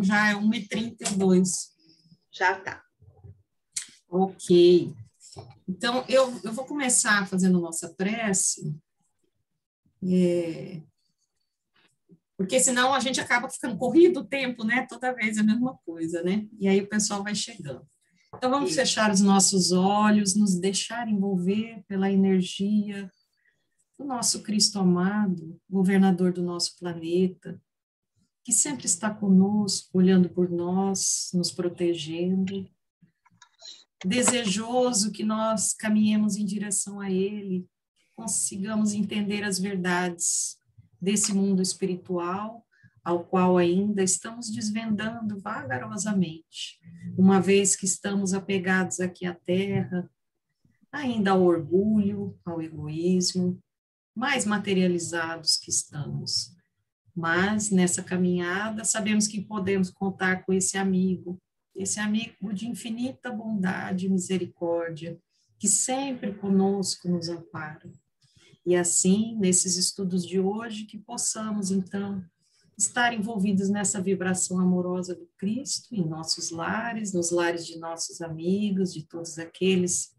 Já é 1h32. Já tá. Ok. Então, eu vou começar fazendo nossa prece, porque senão a gente acaba ficando corrido o tempo, né? Toda vez é a mesma coisa, né? E aí o pessoal vai chegando. Então, vamos fechar os nossos olhos, nos deixar envolver pela energia do nosso Cristo amado, governador do nosso planeta, que sempre está conosco, olhando por nós, nos protegendo, desejoso que nós caminhemos em direção a Ele, consigamos entender as verdades desse mundo espiritual, ao qual ainda estamos desvendando vagarosamente, uma vez que estamos apegados aqui à Terra, ainda ao orgulho, ao egoísmo, mais materializados que estamos. Mas, nessa caminhada, sabemos que podemos contar com esse amigo de infinita bondade e misericórdia, que sempre conosco nos ampara. E assim, nesses estudos de hoje, que possamos, então, estar envolvidos nessa vibração amorosa do Cristo, em nossos lares, nos lares de nossos amigos, de todos aqueles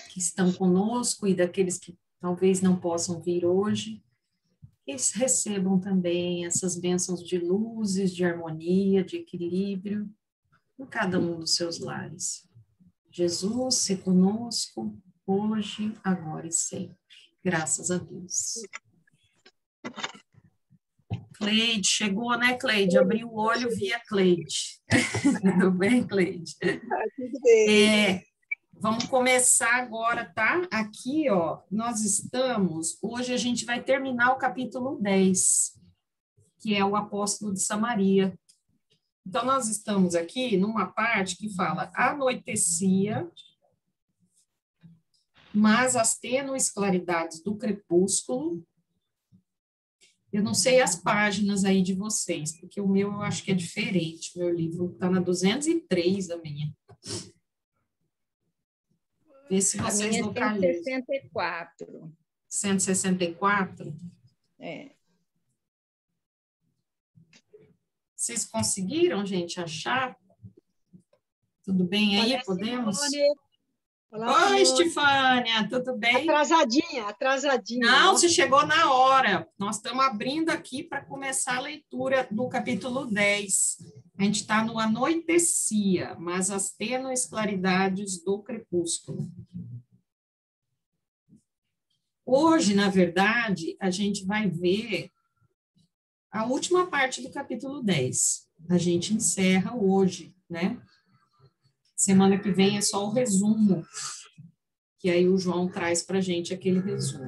que estão conosco e daqueles que talvez não possam vir hoje, eles recebam também essas bênçãos de luzes, de harmonia, de equilíbrio em cada um dos seus lares. Jesus, se conosco, hoje, agora e sempre. Graças a Deus. Cleide, chegou, né, Cleide? Abriu o olho, via Cleide. Tudo bem, Cleide? Tudo bem. Vamos começar agora, tá? Aqui, ó, nós estamos, hoje a gente vai terminar o capítulo 10, que é o apóstolo de Samaria. Então, nós estamos aqui numa parte que fala, anoitecia, mas as tênues claridades do crepúsculo, eu não sei as páginas aí de vocês, porque o meu eu acho que é diferente, o meu livro está na 203, a minha. Vê se vocês localizam. 164. 164? É. Vocês conseguiram, gente, achar? Tudo bem aí? Podemos? Oi, Estefânia, tudo bem? Atrasadinha. Não, você chegou na hora. Nós estamos abrindo aqui para começar a leitura do capítulo 10. A gente está no anoitecia, mas as tênues claridades do crepúsculo. Hoje, na verdade, a gente vai ver a última parte do capítulo 10. A gente encerra hoje, né? Semana que vem é só o resumo, que aí o João traz para a gente aquele resumo.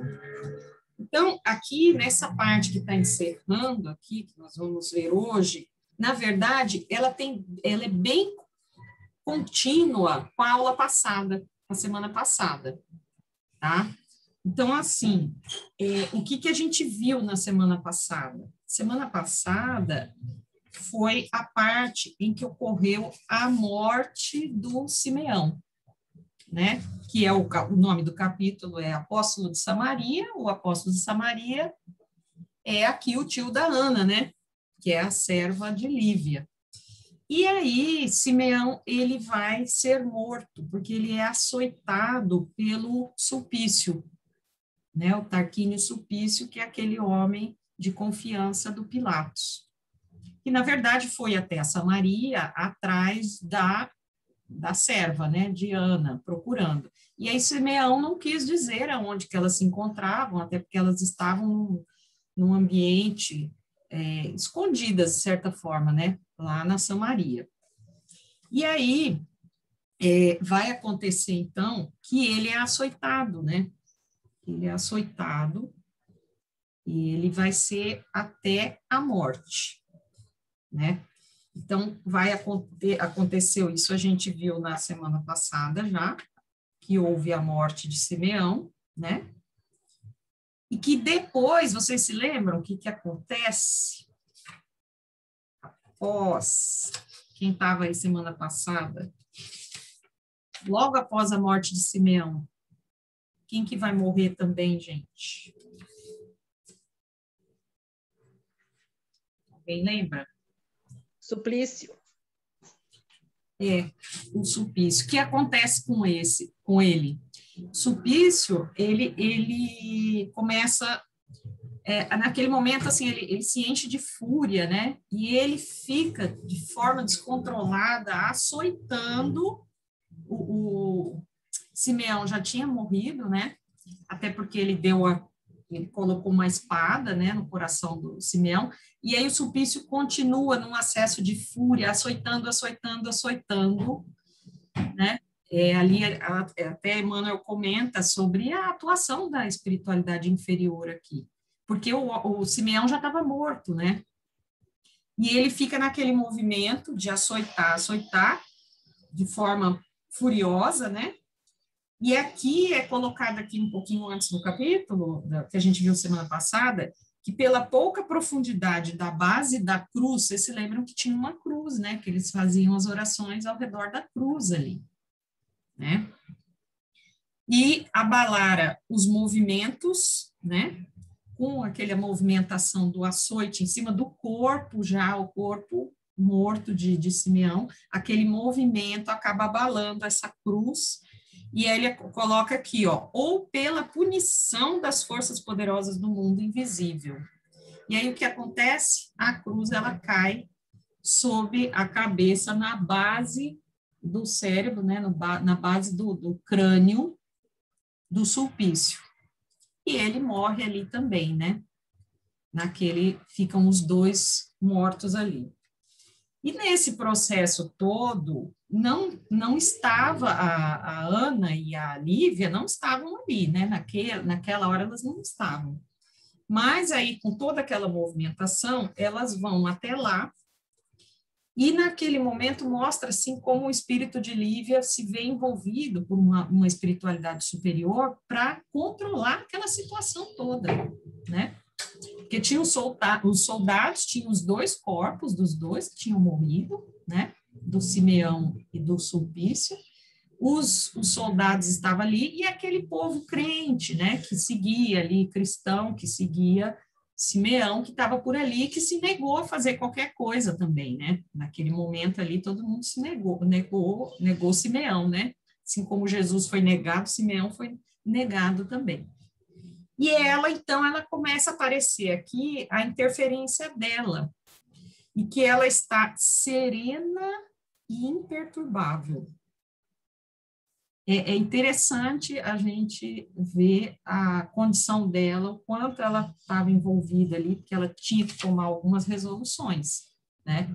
Então, aqui nessa parte que está encerrando aqui, que nós vamos ver hoje, na verdade, ela é bem contínua com a aula passada, a semana passada, tá? Então, assim, o que a gente viu na semana passada? Semana passada foi a parte em que ocorreu a morte do Simeão, né? Que é o nome do capítulo é Apóstolo de Samaria. O apóstolo de Samaria é aqui o tio da Ana, né? Que é a serva de Lívia. E aí, Simeão, ele vai ser morto, porque ele é açoitado pelo Sulpício, né? O Tarquínio Sulpício, que é aquele homem de confiança do Pilatos. Que, na verdade, foi até Samaria, atrás da serva, né, de Ana, procurando. E aí Simeão não quis dizer aonde que elas se encontravam, até porque elas estavam num ambiente escondidas, de certa forma, né, lá na Samaria. E aí vai acontecer, então, que ele é açoitado, né, ele é açoitado e ele vai ser até a morte, né. Então, aconteceu isso, a gente viu na semana passada já, que houve a morte de Simeão, né? E que depois, vocês se lembram o que acontece após, quem estava aí semana passada, logo após a morte de Simeão, quem que vai morrer também, gente? Alguém lembra? Suplício. O Sulpício. O que acontece com ele? Sulpício, ele começa, naquele momento, assim, ele se enche de fúria, né? E ele fica, de forma descontrolada, açoitando o Simeão. Já tinha morrido, né? Até porque ele colocou uma espada, né, no coração do Simeão, e aí o Sulpício continua num acesso de fúria, açoitando, né? Ali até Emmanuel comenta sobre a atuação da espiritualidade inferior aqui, porque o Simeão já estava morto, né? E ele fica naquele movimento de açoitar, de forma furiosa, né? E aqui é colocado aqui um pouquinho antes do capítulo, que a gente viu semana passada, que pela pouca profundidade da base da cruz, vocês se lembram que tinha uma cruz, né? Que eles faziam as orações ao redor da cruz ali, né? E abalara os movimentos, né? Com aquela movimentação do açoite em cima do corpo, já o corpo morto de Simeão, aquele movimento acaba abalando essa cruz. E ele coloca aqui, ó, ou pela punição das forças poderosas do mundo invisível. E aí o que acontece? A cruz, ela cai sob a cabeça, na base do cérebro, né, na base do crânio do Sulpício. E ele morre ali também, né? Ficam os dois mortos ali. E nesse processo todo, não estava a Ana e a Lívia não estavam ali, né? Naquela hora elas não estavam. Mas aí, com toda aquela movimentação, elas vão até lá, e naquele momento mostra assim como o espírito de Lívia se vê envolvido por uma espiritualidade superior para controlar aquela situação toda, né? Porque tinha os soldados, tinham os dois corpos dos dois que tinham morrido, né? Do Simeão e do Sulpício. Os soldados estavam ali e aquele povo crente, né? Que seguia ali, cristão, que seguia Simeão, que estava por ali, que se negou a fazer qualquer coisa também, né? Naquele momento ali, todo mundo se negou Simeão, né? Assim como Jesus foi negado, Simeão foi negado também. E ela, então, ela começa a aparecer aqui a interferência dela, e que ela está serena e imperturbável. É interessante a gente ver a condição dela, o quanto ela estava envolvida ali, porque ela tinha que tomar algumas resoluções, né?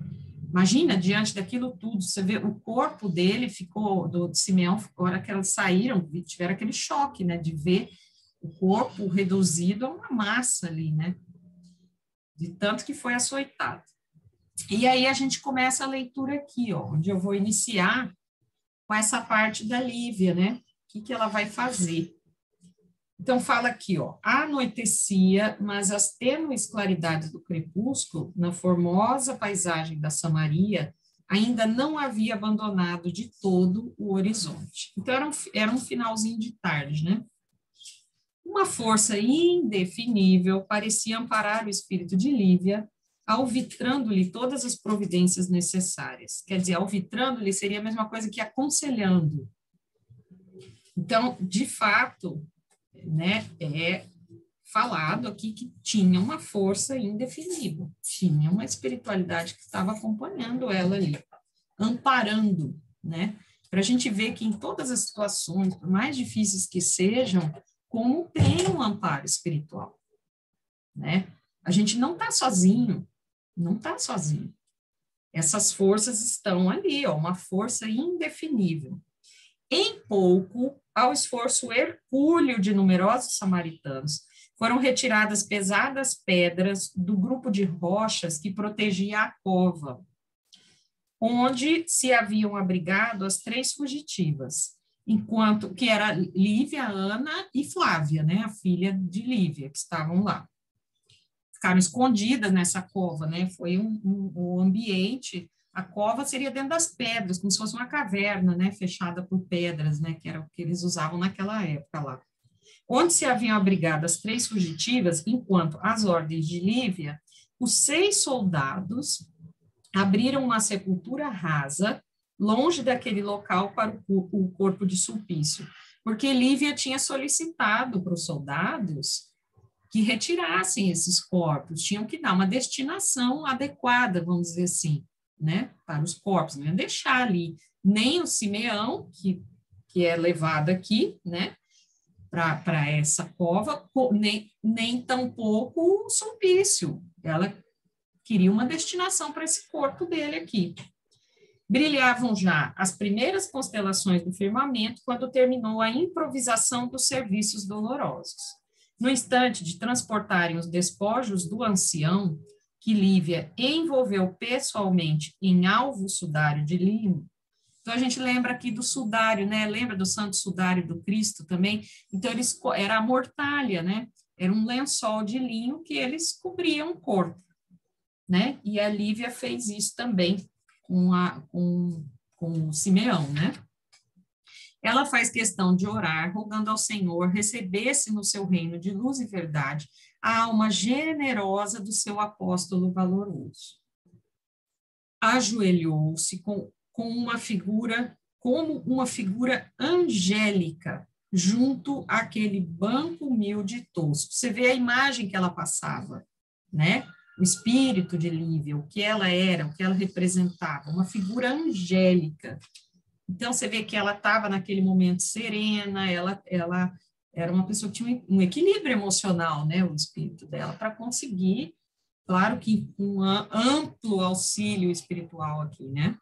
Imagina, diante daquilo tudo, você vê, o corpo dele ficou, do Simeão, a hora que elas saíram, tiveram aquele choque, né, de ver o corpo reduzido a uma massa ali, né? De tanto que foi açoitado. E aí a gente começa a leitura aqui, ó, onde eu vou iniciar com essa parte da Lívia, né? O que ela vai fazer? Então, fala aqui, ó, anoitecia, mas as tênues claridades do crepúsculo, na formosa paisagem da Samaria, ainda não havia abandonado de todo o horizonte. Então, era um finalzinho de tarde, né? Uma força indefinível parecia amparar o espírito de Lívia, alvitrando-lhe todas as providências necessárias. Quer dizer, alvitrando-lhe seria a mesma coisa que aconselhando. Então, de fato, né, é falado aqui que tinha uma força indefinível, tinha uma espiritualidade que estava acompanhando ela ali, amparando, né? Para a gente ver que em todas as situações, por mais difíceis que sejam, como tem um amparo espiritual, né? A gente não está sozinho, não está sozinho. Essas forças estão ali, ó, uma força indefinível. Em pouco, ao esforço hercúleo de numerosos samaritanos, foram retiradas pesadas pedras do grupo de rochas que protegia a cova, onde se haviam abrigado as 3 fugitivas, enquanto que era Lívia, Ana e Flávia, né, a filha de Lívia, que estavam lá. Ficaram escondidas nessa cova, né? Foi um ambiente. A cova seria dentro das pedras, como se fosse uma caverna, né? Fechada por pedras, né? Que era o que eles usavam naquela época lá. Onde se haviam abrigado as 3 fugitivas, enquanto às ordens de Lívia, os 6 soldados abriram uma sepultura rasa, longe daquele local para o corpo de Sulpício, porque Lívia tinha solicitado para os soldados que retirassem esses corpos, tinham que dar uma destinação adequada, vamos dizer assim, né, para os corpos, não ia deixar ali nem o Simeão, que é levado aqui, né, para essa cova, nem tampouco o Sulpício. Ela queria uma destinação para esse corpo dele aqui. Brilhavam já as primeiras constelações do firmamento quando terminou a improvisação dos serviços dolorosos. No instante de transportarem os despojos do ancião, que Lívia envolveu pessoalmente em alvo sudário de linho. Então, a gente lembra aqui do sudário, né? Lembra do santo sudário do Cristo também? Então, era a mortalha, né? Era um lençol de linho que eles cobriam o corpo, né? E a Lívia fez isso também com o Simeão, né? Ela faz questão de orar, rogando ao Senhor recebesse no seu reino de luz e verdade a alma generosa do seu apóstolo valoroso. Ajoelhou-se como uma figura angélica junto àquele banco humilde e tosco. Você vê a imagem que ela passava, né? O espírito de Lívia, o que ela era, o que ela representava, uma figura angélica. Então, você vê que ela estava naquele momento serena, ela era uma pessoa que tinha um equilíbrio emocional, né, o espírito dela, para conseguir, claro que um amplo auxílio espiritual aqui, né?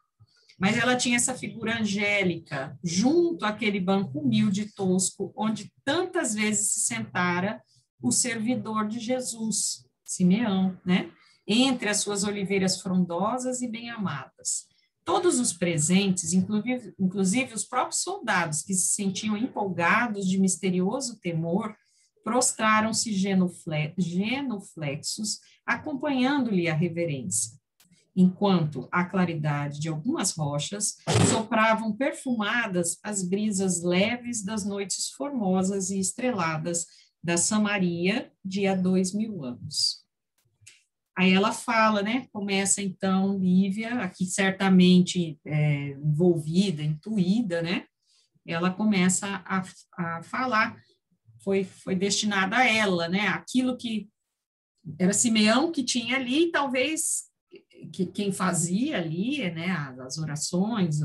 Mas ela tinha essa figura angélica, junto àquele banco humilde e tosco, onde tantas vezes se sentara o servidor de Jesus, Simeão, né? Entre as suas oliveiras frondosas e bem-amadas. Todos os presentes, inclusive os próprios soldados que se sentiam empolgados de misterioso temor, prostraram-se genuflexos, acompanhando-lhe a reverência, enquanto a claridade de algumas rochas sopravam perfumadas as brisas leves das noites formosas e estreladas da Samaria de há 2000 anos. Aí ela fala, né, começa então Lívia, aqui certamente envolvida, intuída, né, ela começa a falar, foi destinada a ela, né, aquilo que era Simeão que tinha ali, talvez quem fazia ali, né, as orações,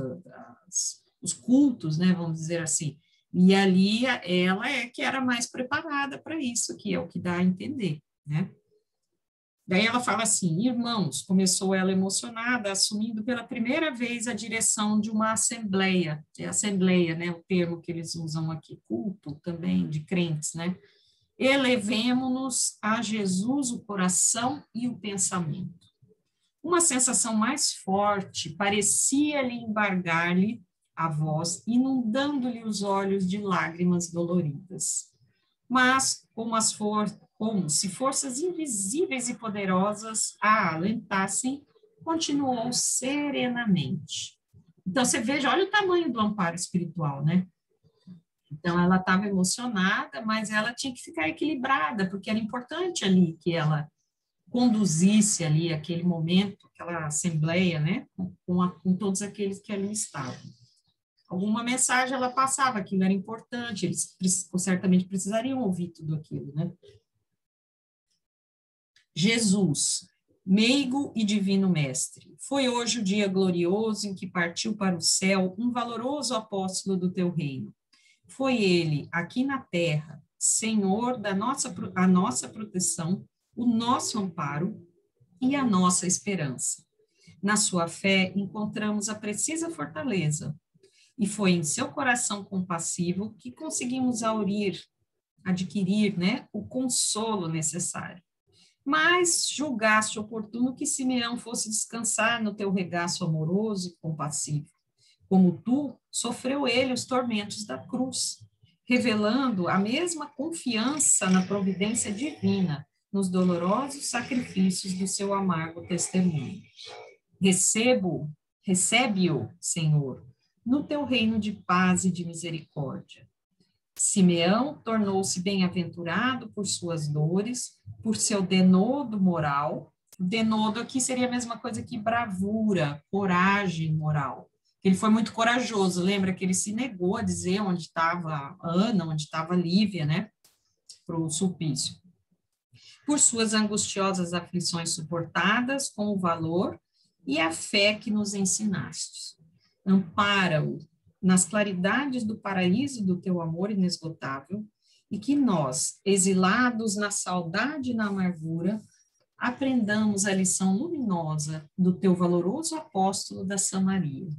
os cultos, né, vamos dizer assim, e ali ela é que era mais preparada para isso, que é o que dá a entender, né. Daí ela fala assim, irmãos, começou ela emocionada, assumindo pela primeira vez a direção de uma assembleia, né, o termo que eles usam aqui, culto também, de crentes, né, elevemo-nos a Jesus o coração e o pensamento. Uma sensação mais forte parecia-lhe embargar-lhe a voz, inundando-lhe os olhos de lágrimas doloridas. Mas, como se forças invisíveis e poderosas a alentassem, continuou serenamente. Então, você veja, olha o tamanho do amparo espiritual, né? Então, ela estava emocionada, mas ela tinha que ficar equilibrada, porque era importante ali que ela conduzisse ali aquele momento, aquela assembleia, né? Com todos aqueles que ali estavam. Alguma mensagem ela passava, aquilo era importante, eles certamente precisariam ouvir tudo aquilo, né? Jesus, meigo e divino mestre, foi hoje o dia glorioso em que partiu para o céu um valoroso apóstolo do teu reino. Foi ele, aqui na terra, Senhor da nossa proteção, o nosso amparo e a nossa esperança. Na sua fé encontramos a precisa fortaleza, e foi em seu coração compassivo que conseguimos adquirir, né, o consolo necessário. Mas julgaste oportuno que Simeão fosse descansar no teu regaço amoroso e compassivo. Como tu, sofreu ele os tormentos da cruz, revelando a mesma confiança na providência divina, nos dolorosos sacrifícios do seu amargo testemunho. Recebe-o, Senhor, no teu reino de paz e de misericórdia. Simeão tornou-se bem-aventurado por suas dores, por seu denodo moral, Denodo aqui seria a mesma coisa que bravura, coragem moral. Ele foi muito corajoso, lembra que ele se negou a dizer onde estava Ana, onde estava Lívia, né, para o supício. Por suas angustiosas aflições suportadas com o valor e a fé que nos ensinaste. Ampara-o nas claridades do paraíso do teu amor inesgotável, e que nós, exilados na saudade e na amargura, aprendamos a lição luminosa do teu valoroso apóstolo da Samaria.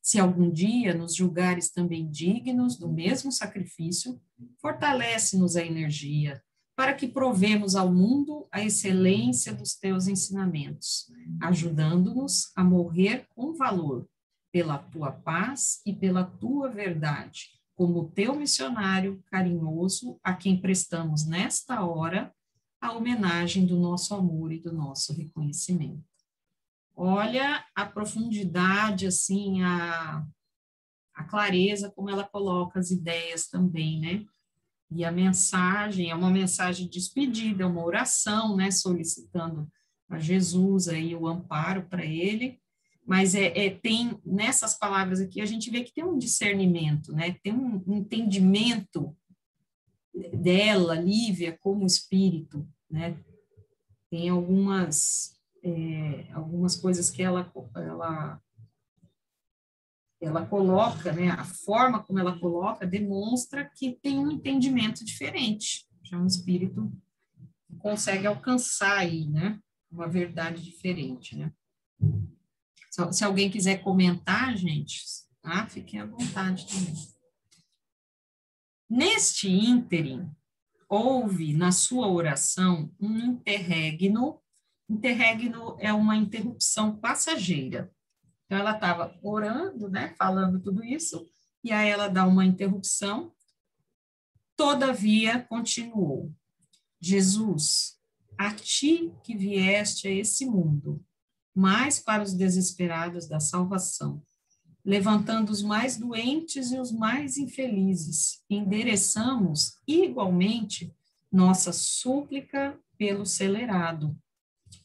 Se algum dia nos julgares também dignos do mesmo sacrifício, fortalece-nos a energia, para que provemos ao mundo a excelência dos teus ensinamentos, ajudando-nos a morrer com valor, pela tua paz e pela tua verdade, como teu missionário carinhoso, a quem prestamos nesta hora a homenagem do nosso amor e do nosso reconhecimento. Olha a profundidade, assim, a clareza como ela coloca as ideias também, né? E a mensagem é uma mensagem de despedida, é uma oração, né? Solicitando a Jesus aí o amparo para ele, mas tem nessas palavras aqui a gente vê que tem um discernimento, né? Tem um entendimento dela, Lívia, como espírito, né? Tem algumas coisas que ela coloca, né? A forma como ela coloca demonstra que tem um entendimento diferente. Já um espírito consegue alcançar aí, né? Uma verdade diferente, né? Se alguém quiser comentar, gente, tá? Fiquem à vontade também. Neste ínterim, houve na sua oração um interregno. Interregno é uma interrupção passageira. Então, ela estava orando, né, falando tudo isso, e aí ela dá uma interrupção. Todavia, continuou: Jesus, a ti que vieste a esse mundo, mais para os desesperados da salvação, levantando os mais doentes e os mais infelizes, endereçamos igualmente nossa súplica pelo celerado,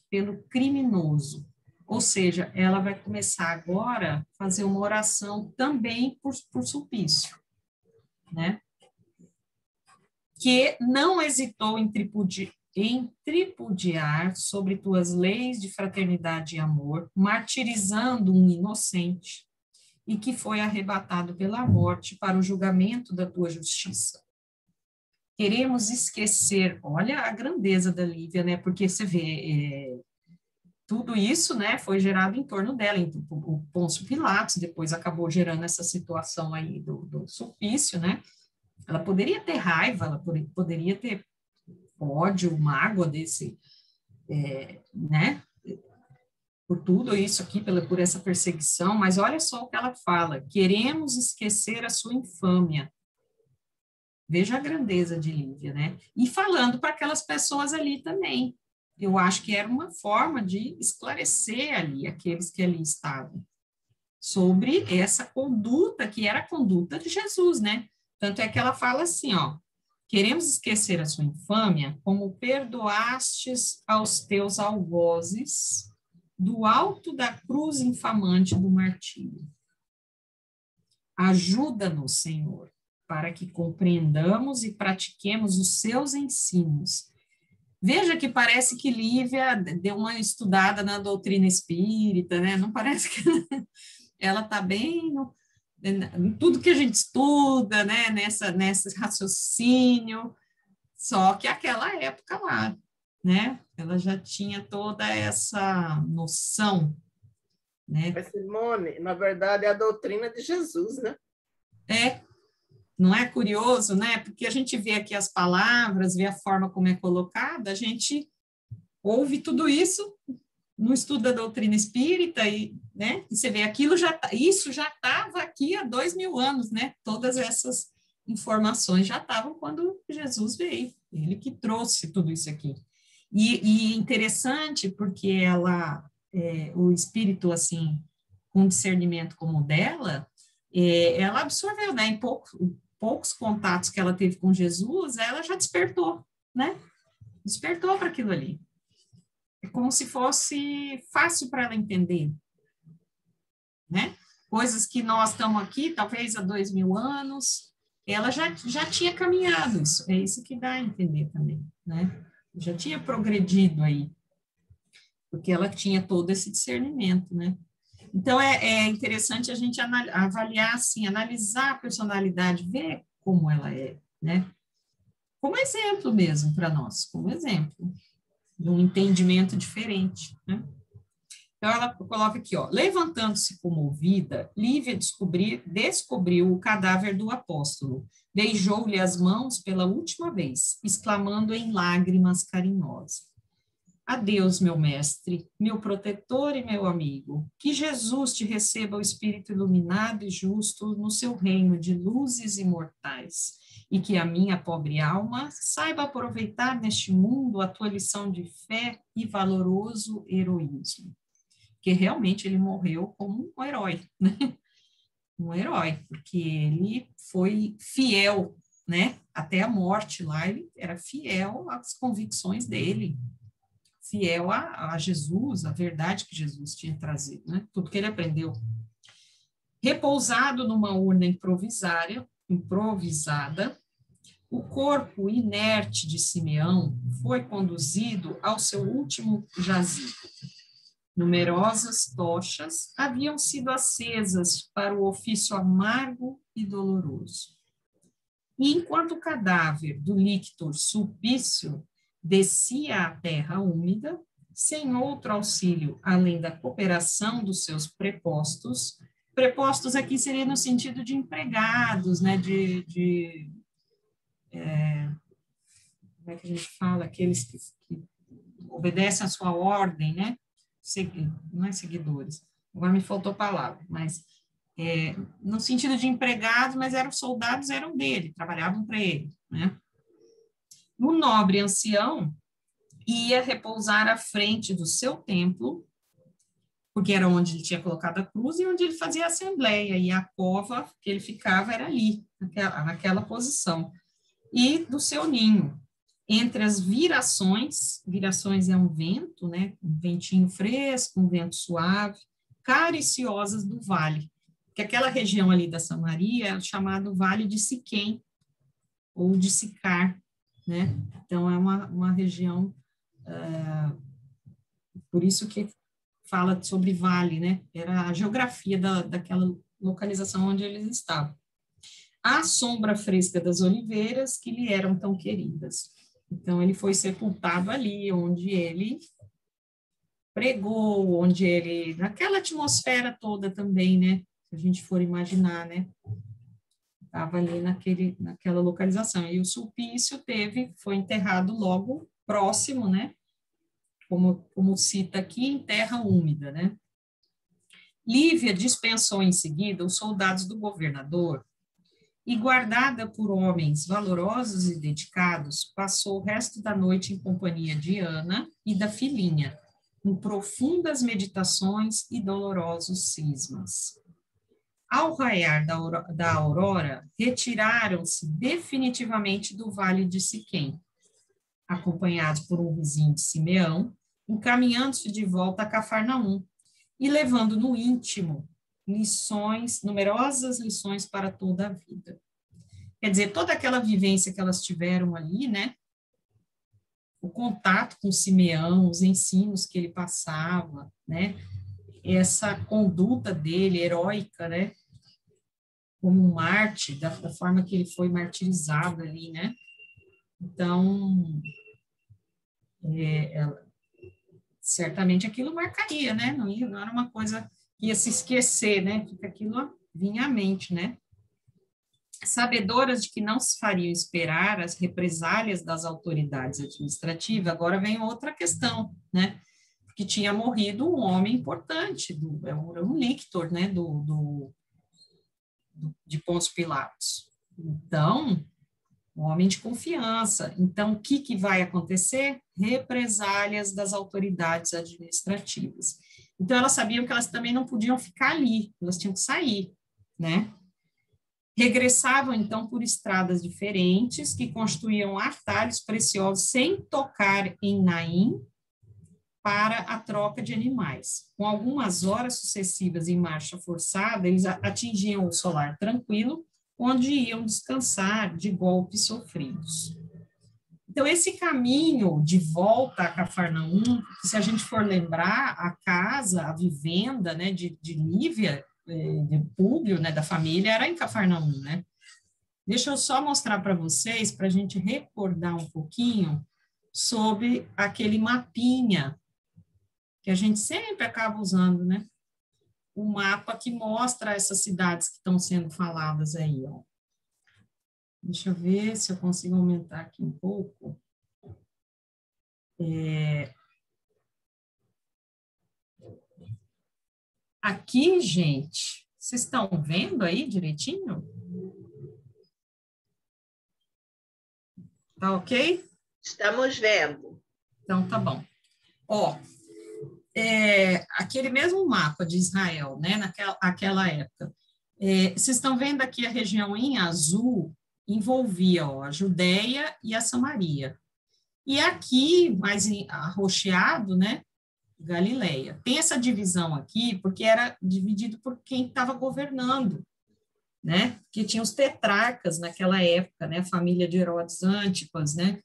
pelo criminoso. Ou seja, ela vai começar agora a fazer uma oração também por Sulpício, né? Que não hesitou em tripudiar sobre tuas leis de fraternidade e amor, martirizando um inocente, e que foi arrebatado pela morte para o julgamento da tua justiça. Queremos esquecer, olha a grandeza da Lívia, né? Porque você vê, tudo isso, né, foi gerado em torno dela, o Pôncio Pilatos, depois acabou gerando essa situação aí do Sulpício, né? Ela poderia ter raiva, ela poderia ter ódio, mágoa desse, né? Por tudo isso aqui, por essa perseguição, mas olha só o que ela fala: queremos esquecer a sua infâmia. Veja a grandeza de Lívia, né? E falando para aquelas pessoas ali também. Eu acho que era uma forma de esclarecer ali aqueles que ali estavam sobre essa conduta que era a conduta de Jesus, né? Tanto é que ela fala assim, ó: queremos esquecer a sua infâmia como perdoastes aos teus algozes do alto da cruz infamante do martírio. Ajuda-nos, Senhor, para que compreendamos e pratiquemos os seus ensinos. Veja que parece que Lívia deu uma estudada na doutrina espírita, né? Não parece que ela está bem em tudo que a gente estuda, né? Nesse raciocínio, só que aquela época lá, né? Ela já tinha toda essa noção, né? Mas, Simone, na verdade, é a doutrina de Jesus, né? Não é curioso, né? Porque a gente vê aqui as palavras, vê a forma como é colocada, a gente ouve tudo isso no estudo da doutrina espírita, né? E você vê aquilo isso já estava aqui há 2000 anos, né? Todas essas informações já estavam quando Jesus veio, ele que trouxe tudo isso aqui. E interessante porque o espírito, assim, com discernimento como o dela, ela absorveu, né? Em poucos contatos que ela teve com Jesus, ela já despertou, né? Despertou para aquilo ali. É como se fosse fácil para ela entender, né? Coisas que nós estamos aqui, talvez há 2000 anos, ela já tinha caminhado isso, é isso que dá a entender também, né? Já tinha progredido aí, porque ela tinha todo esse discernimento, né? Então, é interessante a gente avaliar, assim, analisar a personalidade, ver como ela é, né? Como exemplo mesmo para nós, como exemplo de um entendimento diferente, né? Então, ela coloca aqui, ó, levantando-se comovida, Lívia descobriu o cadáver do apóstolo, beijou-lhe as mãos pela última vez, exclamando em lágrimas carinhosas: adeus, meu mestre, meu protetor e meu amigo. Que Jesus te receba o espírito iluminado e justo no seu reino de luzes imortais, e que a minha pobre alma saiba aproveitar neste mundo a tua lição de fé e valoroso heroísmo. Porque realmente ele morreu como um herói, né? Um herói, porque ele foi fiel, né? Até a morte lá, ele era fiel às convicções dele, fiel a Jesus, a verdade que Jesus tinha trazido, né? Tudo que ele aprendeu. Repousado numa urna improvisada, o corpo inerte de Simeão foi conduzido ao seu último jazigo. Numerosas tochas haviam sido acesas para o ofício amargo e doloroso. E enquanto o cadáver do lictor Sulpício descia à terra úmida, sem outro auxílio além da cooperação dos seus prepostos aqui seria no sentido de empregados, né, como é que a gente fala, aqueles que obedecem à sua ordem, né, não é seguidores, agora me faltou a palavra, mas no sentido de empregados, mas eram soldados, eram dele, trabalhavam para ele, né. O nobre ancião ia repousar à frente do seu templo, porque era onde ele tinha colocado a cruz e onde ele fazia a assembleia, e a cova que ele ficava era ali, naquela posição, e do seu ninho, entre as virações é um vento, né, um ventinho fresco, um vento suave, cariciosas do vale, que aquela região ali da Samaria é chamado Vale de Siquém, ou de Sicar, né, então é uma região, por isso que fala sobre vale, né, era a geografia daquela localização onde eles estavam. À sombra fresca das oliveiras que lhe eram tão queridas. Então, ele foi sepultado ali, onde ele pregou, onde ele, naquela atmosfera toda também, né, se a gente for imaginar, né, estava ali naquela localização. E o Sulpício foi enterrado logo próximo, né, como cita aqui, em terra úmida, né. Lívia dispensou em seguida os soldados do governador e, guardada por homens valorosos e dedicados, passou o resto da noite em companhia de Ana e da filhinha, em profundas meditações e dolorosos cismas. Ao raiar da aurora, retiraram-se definitivamente do vale de Siquém, acompanhados por um vizinho de Simeão, encaminhando-se de volta a Cafarnaum e levando no íntimo numerosas lições para toda a vida. Quer dizer, toda aquela vivência que elas tiveram ali, né, o contato com Simeão, os ensinos que ele passava, né, essa conduta dele, heróica, né, como um mártir, da forma que ele foi martirizado ali, né, então, certamente aquilo marcaria, né, não era uma coisa que ia se esquecer, né, porque aquilo vinha à mente, né. Sabedoras de que não se fariam esperar as represálias das autoridades administrativas, agora vem outra questão, né, que tinha morrido um homem importante, um lictor, né, de Pôncio Pilatos. Então, um homem de confiança. Então, o que vai acontecer? Represálias das autoridades administrativas. Então, elas sabiam que elas também não podiam ficar ali, elas tinham que sair, né? Regressavam, então, por estradas diferentes, que construíam atalhos preciosos sem tocar em Naim, para a troca de animais. Com algumas horas sucessivas em marcha forçada, eles atingiam o solar tranquilo, onde iam descansar de golpes sofridos. Então, esse caminho de volta a Cafarnaum, se a gente for lembrar, a casa, a vivenda, né, de Lívia, de Públio, né, da família, era em Cafarnaum, né? Deixa eu só mostrar para vocês, para a gente recordar um pouquinho sobre aquele mapinha que a gente sempre acaba usando, né? O mapa que mostra essas cidades que estão sendo faladas aí, ó. Deixa eu ver se eu consigo aumentar aqui um pouco. Aqui, gente, vocês estão vendo aí direitinho? Tá ok? Estamos vendo. Então, tá bom. Ó, aquele mesmo mapa de Israel, né, naquela época, vocês estão vendo aqui a região em azul, envolvia, ó, a Judéia e a Samaria. E aqui, mais arroxeado, né, Galileia. Tem essa divisão aqui, porque era dividido por quem estava governando, né, porque tinha os tetrarcas naquela época, né, a família de Herodes Antipas, né,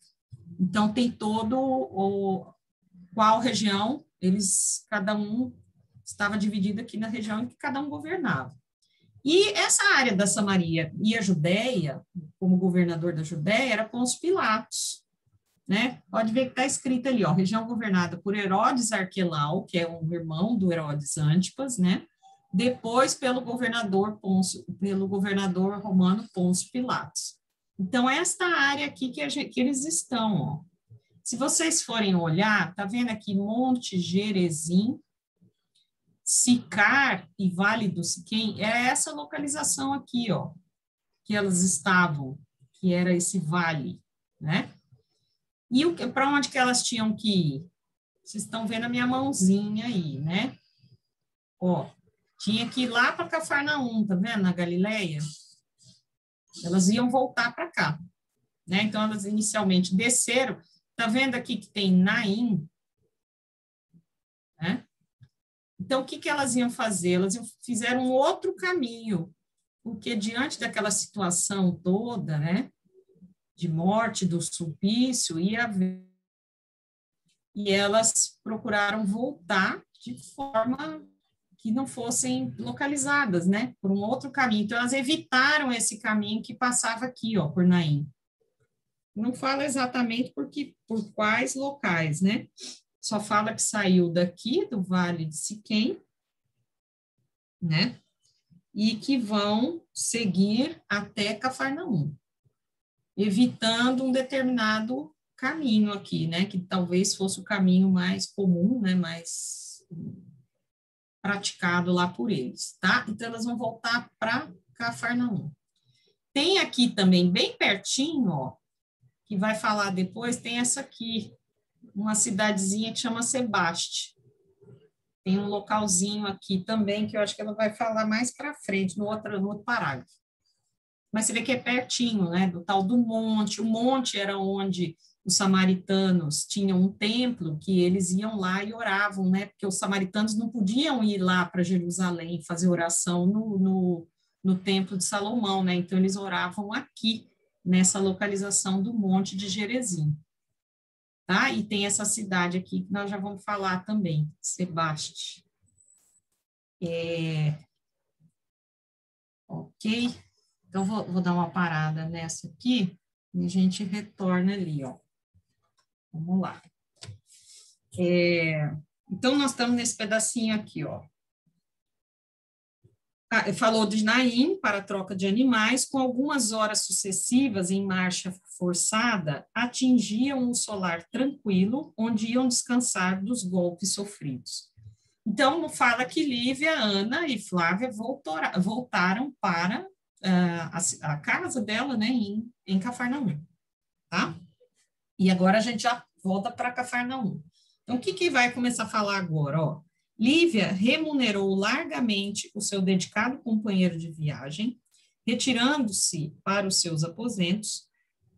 então tem qual região, cada um estava dividido aqui na região em que cada um governava. E essa área da Samaria e a Judéia, como governador da Judéia, era Pôncio Pilatos, né? Pode ver que está escrito ali, ó, região governada por Herodes Arquelau, que é um irmão do Herodes Antipas, né? Depois pelo governador romano Pôncio Pilatos. Então, esta área aqui que eles estão, ó. Se vocês forem olhar, tá vendo aqui Monte Gerizim, Sicar e Vale do Siquém, é essa localização aqui, ó, que elas estavam, que era esse vale, né? E para onde que elas tinham que ir? Vocês estão vendo a minha mãozinha aí, né? Ó, tinha que ir lá para Cafarnaum, tá vendo? Na Galileia. Elas iam voltar para cá, né? Então, elas inicialmente desceram. Tá vendo aqui que tem Naim? Né? Então, o que elas iam fazer? Elas fizeram um outro caminho, porque diante daquela situação toda, né, de morte, do supício, ia haver, e elas procuraram voltar de forma que não fossem localizadas, né, por um outro caminho. Então, elas evitaram esse caminho que passava aqui, ó, por Naim. Não fala exatamente por quais locais, né? Só fala que saiu daqui, do Vale de Siquém, né? E que vão seguir até Cafarnaum, evitando um determinado caminho aqui, né? Que talvez fosse o caminho mais comum, né? Mais praticado lá por eles, tá? Então, elas vão voltar para Cafarnaum. Tem aqui também, bem pertinho, ó, que vai falar depois, tem essa aqui, uma cidadezinha que chama Sebaste. Tem um localzinho aqui também, que eu acho que ela vai falar mais para frente, no outro parágrafo. Mas você vê que é pertinho, né, do tal do monte. O monte era onde os samaritanos tinham um templo, que eles iam lá e oravam, né, porque os samaritanos não podiam ir lá para Jerusalém fazer oração no templo de Salomão, né, então eles oravam aqui, nessa localização do Monte de Gerizim. Tá? E tem essa cidade aqui que nós já vamos falar também, Sebaste. Ok? Então, vou dar uma parada nessa aqui e a gente retorna ali, ó. Vamos lá. Então, nós estamos nesse pedacinho aqui, ó. Falou de Naim para a troca de animais, com algumas horas sucessivas em marcha forçada, atingiam o solar tranquilo, onde iam descansar dos golpes sofridos. Então, fala que Lívia, Ana e Flávia voltaram para a casa dela, né, em Cafarnaum, tá? E agora a gente já volta para Cafarnaum. Então, o que vai começar a falar agora, ó? Lívia remunerou largamente o seu dedicado companheiro de viagem, retirando-se para os seus aposentos,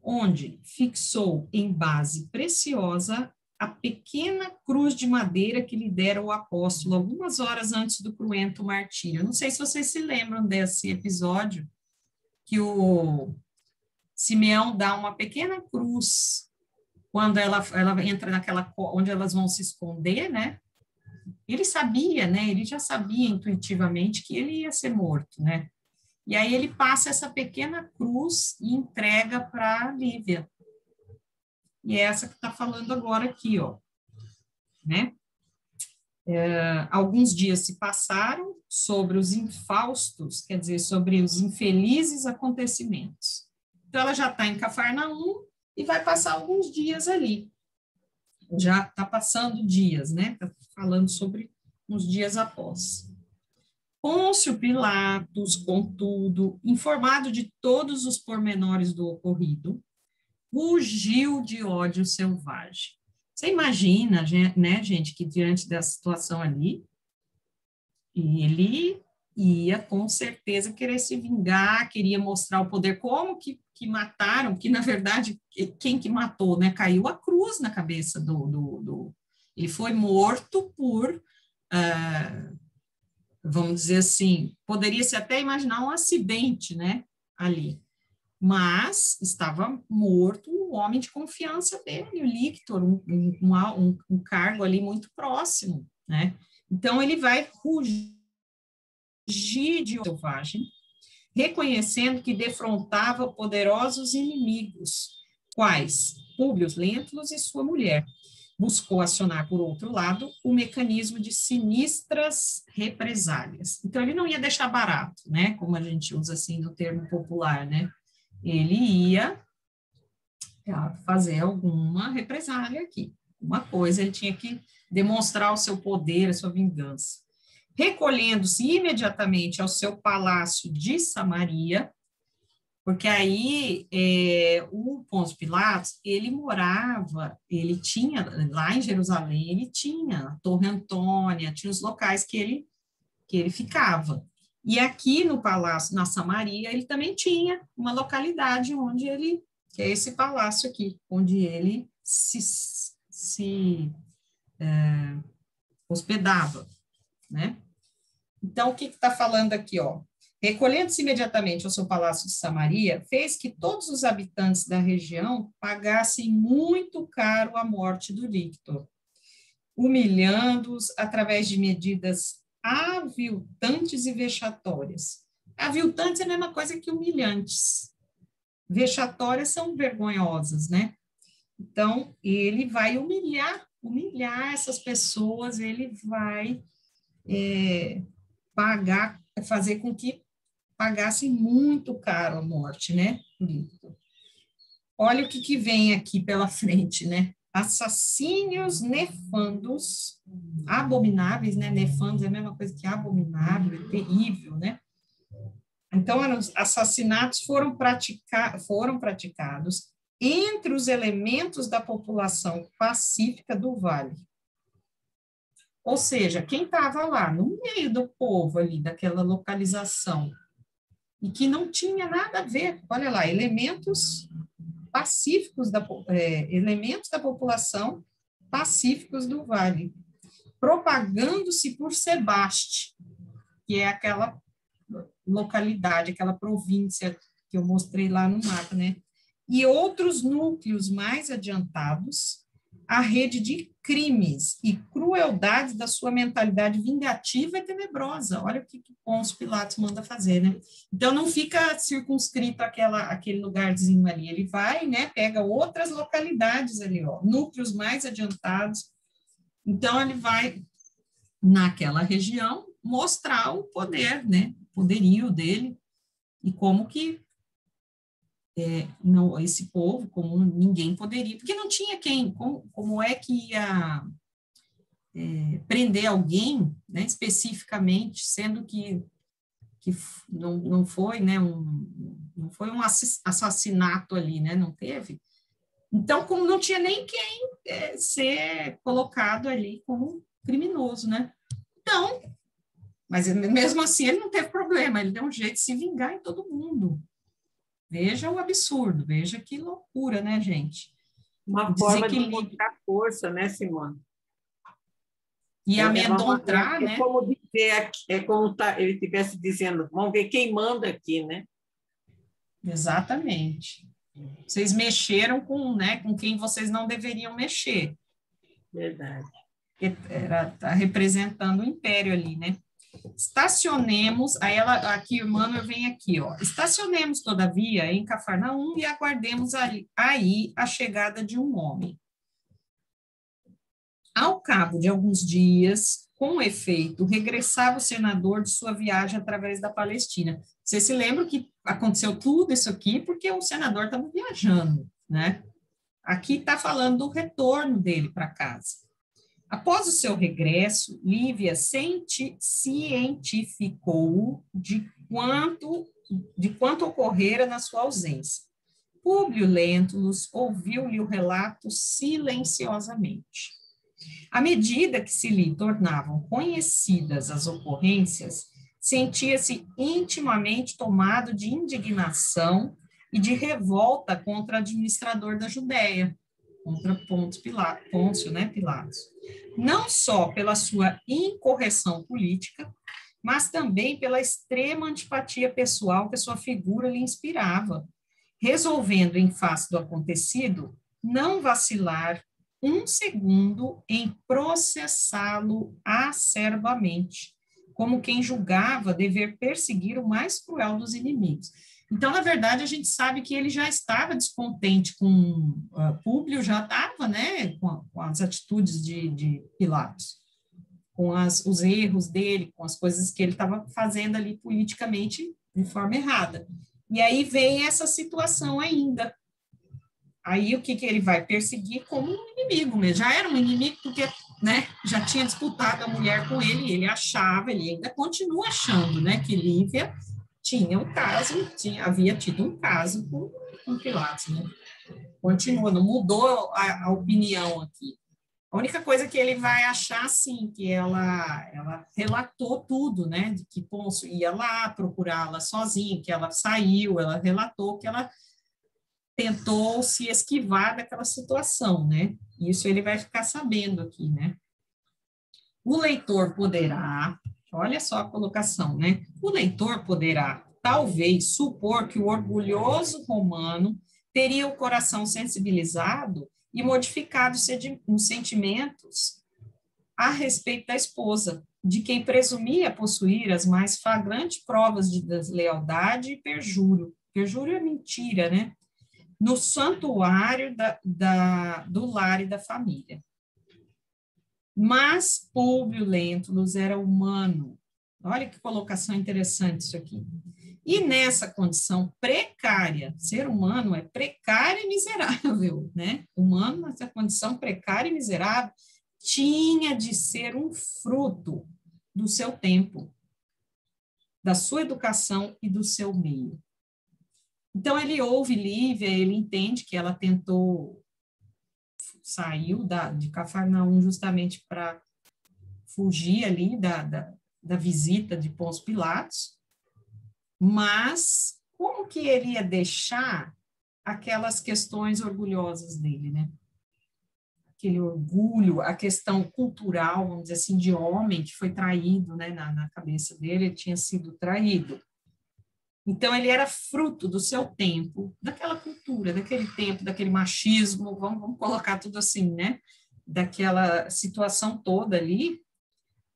onde fixou em base preciosa a pequena cruz de madeira que lhe dera o apóstolo algumas horas antes do cruento martírio. Não sei se vocês se lembram desse episódio, que o Simeão dá uma pequena cruz quando ela entra naquela, onde elas vão se esconder, né? Ele sabia, né? Ele já sabia intuitivamente que ele ia ser morto, né? E aí ele passa essa pequena cruz e entrega para Lívia. E é essa que está falando agora aqui, ó, né? Alguns dias se passaram sobre os infaustos, quer dizer, sobre os infelizes acontecimentos. Então, ela já está em Cafarnaum e vai passar alguns dias ali. Já está passando dias, né? Está falando sobre uns dias após. Pôncio Pilatos, contudo, informado de todos os pormenores do ocorrido, rugiu de ódio selvagem. Você imagina, né, gente, que diante da situação ali, ele ia com certeza querer se vingar, queria mostrar o poder, como que mataram, que na verdade, quem que matou, né? Caiu a cruz na cabeça do ele foi morto por, vamos dizer assim, poderia-se até imaginar um acidente, né, ali. Mas estava morto um homem de confiança dele, o Lictor, um cargo ali muito próximo, né? Então, ele vai rugir de selvagem, reconhecendo que defrontava poderosos inimigos, quais Públio Lentulus e sua mulher. Buscou acionar, por outro lado, o mecanismo de sinistras represálias. Então, ele não ia deixar barato, né? Como a gente usa assim no termo popular, né? Ele ia fazer alguma represália aqui. Uma coisa, ele tinha que demonstrar o seu poder, a sua vingança. Recolhendo-se imediatamente ao seu palácio de Samaria, porque aí o Pôncio Pilatos, ele morava, ele tinha, lá em Jerusalém, ele tinha a Torre Antônia, tinha os locais que ele ficava. E aqui no palácio, na Samaria, ele também tinha uma localidade onde ele, que é esse palácio aqui, onde ele se hospedava, né? Então, o que está falando aqui, ó? Recolhendo-se imediatamente ao seu palácio de Samaria, fez que todos os habitantes da região pagassem muito caro a morte do Lictor, humilhando-os através de medidas aviltantes e vexatórias. Aviltantes é a mesma coisa que humilhantes. Vexatórias são vergonhosas, né? Então, ele vai humilhar essas pessoas, ele vai fazer com que pagassem muito caro a morte, né? Olha o que vem aqui pela frente, né? Assassínios nefandos, abomináveis, né? Nefandos é a mesma coisa que abominável, é terrível, né? Então, os assassinatos foram praticados entre os elementos da população pacífica do vale. Ou seja, quem estava lá no meio do povo ali, daquela localização, e que não tinha nada a ver, olha lá, elementos pacíficos, elementos da população pacíficos do vale, propagando-se por Sebaste, que é aquela localidade, aquela província que eu mostrei lá no mapa, né? E outros núcleos mais adiantados, a rede de crimes e crueldades da sua mentalidade vingativa e tenebrosa. Olha o que Pôncio Pilatos manda fazer, né? Então, não fica circunscrito aquele lugarzinho ali. Ele vai, né, pega outras localidades ali, ó, núcleos mais adiantados. Então, ele vai, naquela região, mostrar o poder, né, o poderio dele e como que não, esse povo, como ninguém poderia, porque não tinha quem, como é que ia prender alguém, né, especificamente, sendo que não foi, né, não foi um assassinato ali, né, não teve. Então, como não tinha nem quem ser colocado ali como criminoso, né? Então, mas mesmo assim ele não teve problema, ele deu um jeito de se vingar em todo mundo. Veja o absurdo, veja que loucura, né, gente? Uma forma de desequilíbrio. mostrar força, né, Simone? E amedrontar, É né? como dizer, é como ele estivesse dizendo, vamos ver quem manda aqui, né? Exatamente. Vocês mexeram com, né, com quem vocês não deveriam mexer. Verdade. Tá representando o império ali, né? Estacionemos, aí ela, aqui, Emmanuel vem aqui, ó. Estacionemos, todavia, em Cafarnaum e aguardemos aí a chegada de um homem. Ao cabo de alguns dias, com efeito, regressava o senador de sua viagem através da Palestina. Você se lembra que aconteceu tudo isso aqui porque o senador estava viajando, né? Aqui está falando do retorno dele para casa. Após o seu regresso, Lívia cientificou de quanto ocorrera na sua ausência. Públio Lentulus ouviu-lhe o relato silenciosamente. À medida que se lhe tornavam conhecidas as ocorrências, sentia-se intimamente tomado de indignação e de revolta contra o administrador da Judéia, contra Pôncio, né, Pilatos. Não só pela sua incorreção política, mas também pela extrema antipatia pessoal que a sua figura lhe inspirava, resolvendo, em face do acontecido, não vacilar um segundo em processá-lo acerbamente, como quem julgava dever perseguir o mais cruel dos inimigos. Então, na verdade, a gente sabe que ele já estava descontente com Públio, já estava, né, com as atitudes de Pilatos, com os erros dele, com as coisas que ele estava fazendo ali politicamente de forma errada. E aí vem essa situação ainda. Aí o que ele vai perseguir como um inimigo mesmo. Já era um inimigo porque, né, já tinha disputado a mulher com ele achava, ele ainda continua achando, né, que Lívia tinha um caso, havia tido um caso com Pilatos, né? Continua, não mudou a opinião aqui. A única coisa que ele vai achar, sim, que ela relatou tudo, né, de que Pôncio ia lá procurá-la sozinha, que ela saiu, ela relatou que ela tentou se esquivar daquela situação, né? Isso ele vai ficar sabendo aqui, né? O leitor poderá, olha só a colocação, né? O leitor poderá, talvez, supor que o orgulhoso romano teria o coração sensibilizado e modificado os sentimentos a respeito da esposa, de quem presumia possuir as mais flagrantes provas de deslealdade e perjúrio. Perjúrio é mentira, né? No santuário do lar e da família. Mas Públio Lentulus era humano. Olha que colocação interessante isso aqui. E nessa condição precária, ser humano é precário e miserável, né? Humano nessa condição precária e miserável tinha de ser um fruto do seu tempo, da sua educação e do seu meio. Então, ele ouve Lívia, ele entende que ela saiu de Cafarnaum justamente para fugir ali da visita de Pôncio Pilatos, mas como que ele ia deixar aquelas questões orgulhosas dele, né? Aquele orgulho, a questão cultural, vamos dizer assim, de homem que foi traído, né? Na cabeça dele, ele tinha sido traído. Então, ele era fruto do seu tempo, daquela cultura, daquele tempo, daquele machismo, vamos colocar tudo assim, né? Daquela situação toda ali,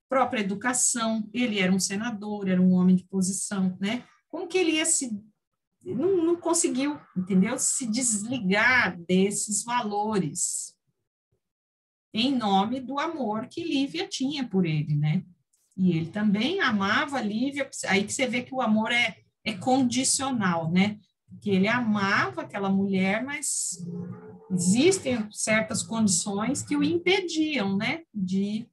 própria educação, ele era um senador, era um homem de posição, né? Como que ele ia não conseguiu, entendeu? Se desligar desses valores em nome do amor que Lívia tinha por ele, né? E ele também amava Lívia, aí que você vê que o amor é condicional, né? Porque ele amava aquela mulher, mas existem certas condições que o impediam, né? De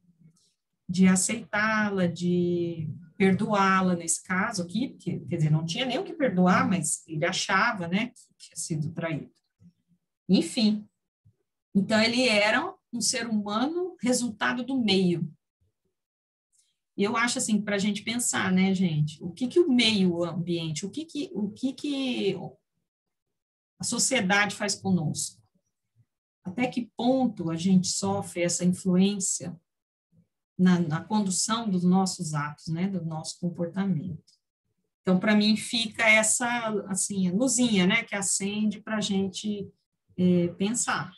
aceitá-la, de perdoá-la nesse caso aqui, porque, quer dizer, não tinha nem o que perdoar, mas ele achava, né, que tinha sido traído. Enfim, então ele era um ser humano resultado do meio. E eu acho assim, para a gente pensar, né, gente, o que o meio ambiente, o que a sociedade faz conosco? Até que ponto a gente sofre essa influência na condução dos nossos atos, né, do nosso comportamento. Então, para mim, fica essa, assim, luzinha, né, que acende para a gente pensar,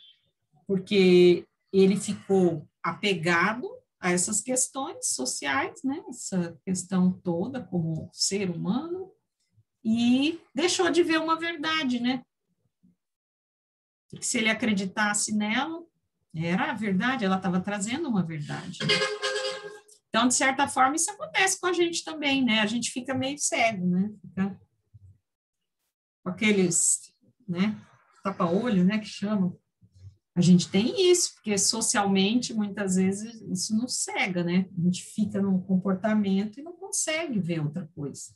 porque ele ficou apegado a essas questões sociais, né, essa questão toda como ser humano, e deixou de ver uma verdade, né, porque se ele acreditasse nela, era a verdade, ela estava trazendo uma verdade. Então, de certa forma, isso acontece com a gente também, né? A gente fica meio cego, né? Fica com aqueles, né? Tapa-olho, né? Que chamam. A gente tem isso, porque socialmente, muitas vezes, isso nos cega, né? A gente fica num comportamento e não consegue ver outra coisa.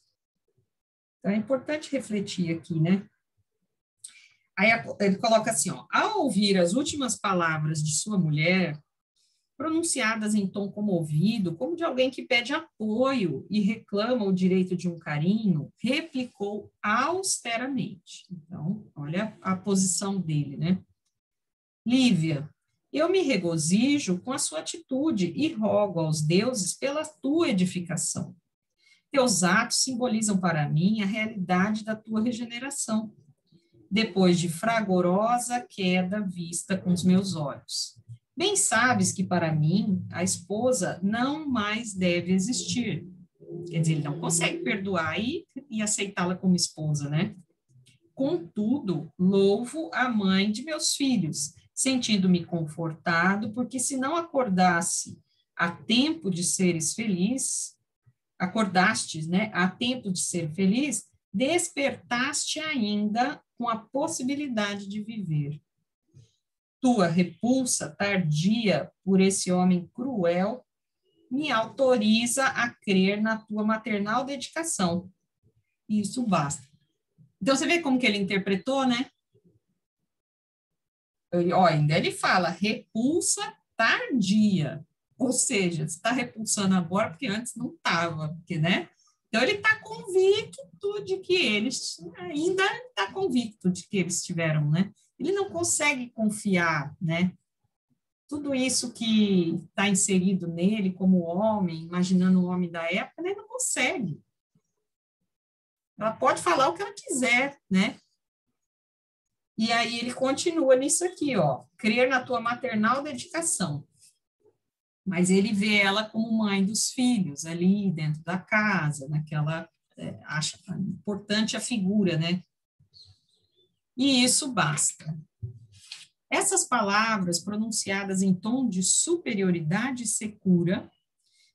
Então, é importante refletir aqui, né? Aí ele coloca assim, ó, ao ouvir as últimas palavras de sua mulher, pronunciadas em tom comovido, como de alguém que pede apoio e reclama o direito de um carinho, replicou austeramente. Então, olha a posição dele, né? Lívia, eu me regozijo com a sua atitude e rogo aos deuses pela tua edificação. Teus atos simbolizam para mim a realidade da tua regeneração, depois de fragorosa queda vista com os meus olhos. Bem sabes que, para mim, a esposa não mais deve existir. Quer dizer, ele não consegue perdoar e aceitá-la como esposa, né? Contudo, louvo a mãe de meus filhos, sentindo-me confortado, porque se não acordasse a tempo de seres felizes, acordastes, né, a tempo de ser feliz, despertaste ainda com a possibilidade de viver. Tua repulsa tardia por esse homem cruel me autoriza a crer na tua maternal dedicação. Isso basta. Então, você vê como que ele interpretou, né? Ainda ele fala repulsa tardia. Ou seja, você está repulsando agora porque antes não estava, né? Então, ele está convicto de que eles, ainda está convicto de que eles tiveram, né? Ele não consegue confiar, né? Tudo isso que está inserido nele como homem, imaginando o homem da época, ele não consegue. Ela pode falar o que ela quiser, né? E aí ele continua nisso aqui, ó, crer na tua maternal dedicação. Mas ele vê ela como mãe dos filhos, ali dentro da casa, naquela, acha importante a figura, né? E isso basta. Essas palavras, pronunciadas em tom de superioridade secura,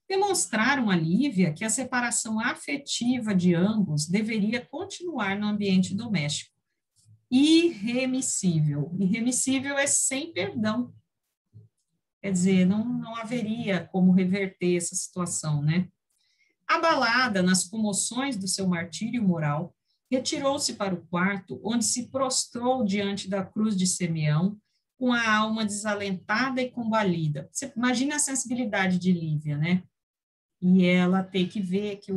demonstraram a Lívia que a separação afetiva de ambos deveria continuar no ambiente doméstico. Irremissível. Irremissível é sem perdão. Quer dizer, não haveria como reverter essa situação, né? Abalada nas comoções do seu martírio moral, retirou-se para o quarto, onde se prostrou diante da cruz de Simeão, com a alma desalentada e combalida. Você imagina a sensibilidade de Lívia, né? E ela ter que ver que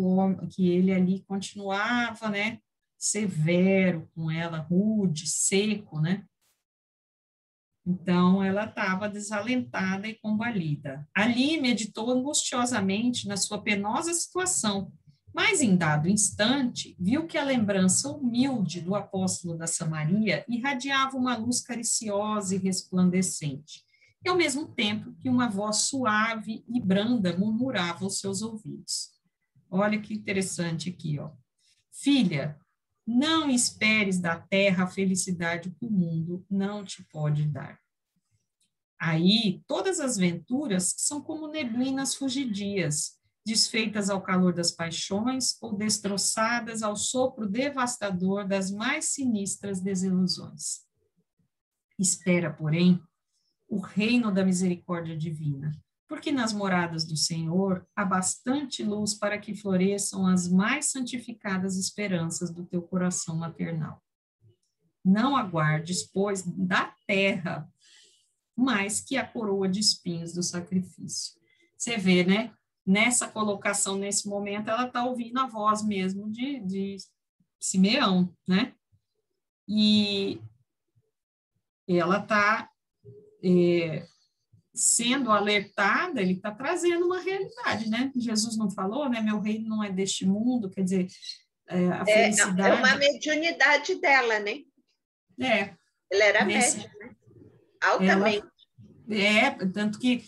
ele ali continuava, né? Severo com ela, rude, seco, né? Então, ela estava desalentada e combalida. Ali meditou angustiosamente na sua penosa situação, mas em dado instante, viu que a lembrança humilde do apóstolo da Samaria irradiava uma luz cariciosa e resplandecente, e ao mesmo tempo que uma voz suave e branda murmurava aos seus ouvidos. Olha que interessante aqui, ó. Filha, não esperes da terra a felicidade que o mundo não te pode dar. Aí, todas as venturas são como neblinas fugidias, desfeitas ao calor das paixões ou destroçadas ao sopro devastador das mais sinistras desilusões. Espera, porém, o reino da misericórdia divina, porque nas moradas do Senhor há bastante luz para que floresçam as mais santificadas esperanças do teu coração maternal. Não aguardes, pois, da terra, mais que a coroa de espinhos do sacrifício. Você vê, né? Nessa colocação, nesse momento, ela está ouvindo a voz mesmo de Simeão, né? E ela está sendo alertada, ele está trazendo uma realidade, né? Jesus não falou, né? Meu reino não é deste mundo, quer dizer, a felicidade... É uma mediunidade dela, né? Ela era médium, né? Altamente. Tanto que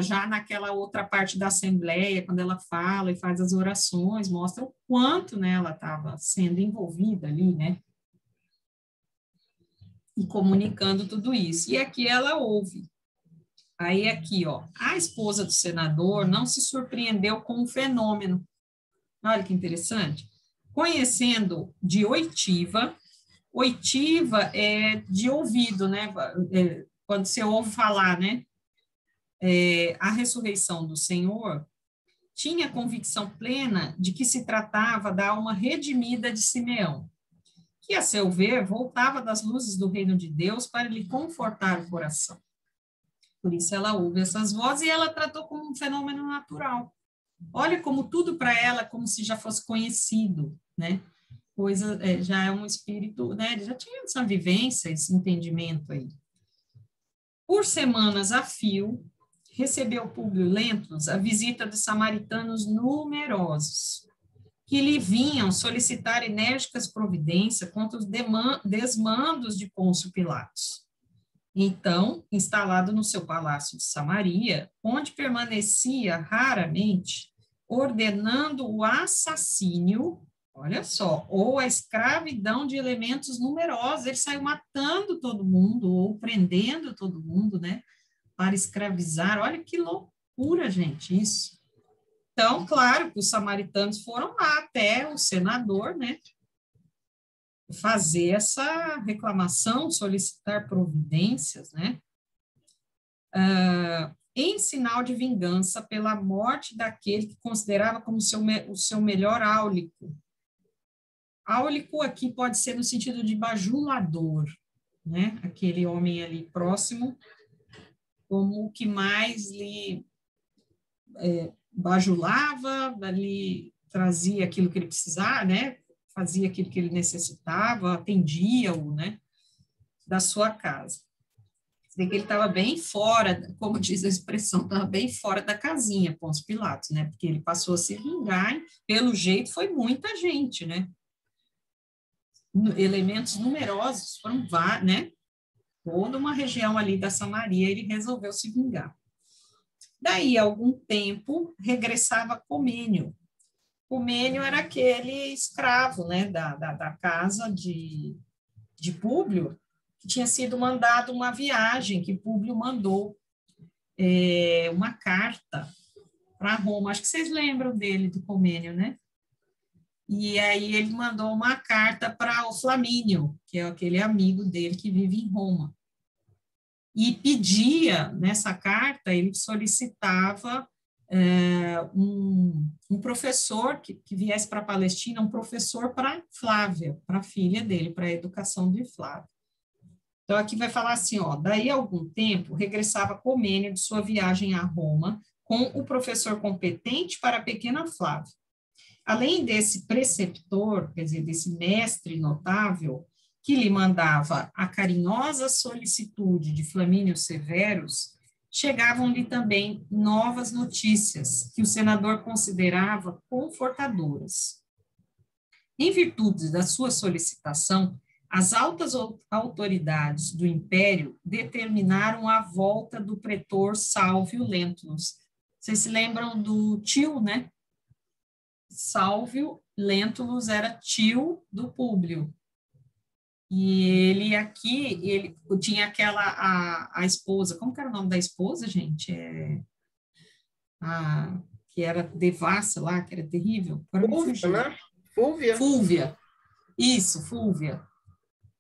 já naquela outra parte da Assembleia, quando ela fala e faz as orações, mostra o quanto, né, ela estava sendo envolvida ali, né? E comunicando tudo isso. E aqui ela ouve. Aí aqui, ó, a esposa do senador não se surpreendeu com o fenômeno. Olha que interessante. Conhecendo de oitiva é de ouvido, né? Quando você ouve falar, né? A ressurreição do Senhor, tinha convicção plena de que se tratava da alma redimida de Simeão, que, a seu ver, voltava das luzes do reino de Deus para lhe confortar o coração. Por isso ela ouve essas vozes e ela tratou como um fenômeno natural. Olha como tudo para ela, como se já fosse conhecido, né? Já é um espírito, né? Ele já tinha essa vivência, esse entendimento aí. Por semanas a fio, recebeu Públio Lentulus a visita de samaritanos numerosos, que lhe vinham solicitar enérgicas providências contra os desmandos de Pôncio Pilatos. Então, instalado no seu palácio de Samaria, onde permanecia raramente, ordenando o assassínio, olha só, ou a escravidão de elementos numerosos, ele saiu matando todo mundo, ou prendendo todo mundo, né, para escravizar, olha que loucura, gente, isso. Então, claro que os samaritanos foram lá até o senador, né, fazer essa reclamação, solicitar providências, né, em sinal de vingança pela morte daquele que considerava como o seu melhor áulico. Áulico aqui pode ser no sentido de bajulador, né, aquele homem ali próximo, como o que mais lhe bajulava, lhe trazia aquilo que ele precisava, né, fazia aquilo que ele necessitava, atendia-o, né, da sua casa. Você vê que ele estava bem fora, como diz a expressão, estava bem fora da casinha, Pôncio Pilatos, né, porque ele passou a se vingar, e, pelo jeito foi muita gente, né, elementos numerosos, foram vários, né, toda uma região ali da Samaria, ele resolveu se vingar. Daí, a algum tempo, regressava Comênio. Comênio era aquele escravo, né, da casa de Públio, que tinha sido mandado uma viagem, que Públio mandou uma carta para Roma. Acho que vocês lembram dele, do Comênio, né? E aí ele mandou uma carta para o Flamínio, que é aquele amigo dele que vive em Roma. E pedia, nessa carta, ele solicitava um professor que viesse para a Palestina, um professor para Flávia, para a filha dele, para a educação de Flávia. Então, aqui vai falar assim, ó, daí a algum tempo, regressava Comênio de sua viagem a Roma com o professor competente para a pequena Flávia. Além desse preceptor, quer dizer, desse mestre notável, que lhe mandava a carinhosa solicitude de Flamínio Severus, chegavam-lhe também novas notícias que o senador considerava confortadoras. Em virtude da sua solicitação, as altas autoridades do império determinaram a volta do pretor Salvio Lentulus. Vocês se lembram do tio, né? Salvio Lentulus era tio do Públio. E ele aqui, ele tinha a esposa, como que era o nome da esposa, gente? Que era devassa lá, que era terrível. Fúvia, né? Fúvia. Fúvia. Isso, Fúvia.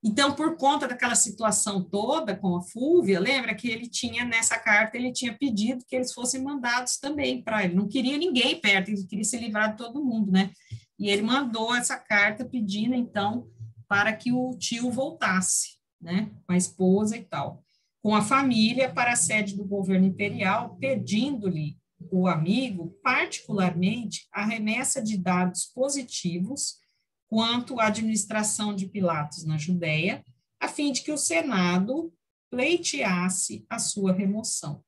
Então, por conta daquela situação toda com a Fúvia, lembra que ele tinha, nessa carta, ele tinha pedido que eles fossem mandados também para ele. Não queria ninguém perto, ele queria se livrar de todo mundo, né? E ele mandou essa carta pedindo, então, para que o tio voltasse, né? Com a esposa e tal. Com a família para a sede do governo imperial, pedindo-lhe o amigo, particularmente, a remessa de dados positivos quanto à administração de Pilatos na Judéia, a fim de que o Senado pleiteasse a sua remoção.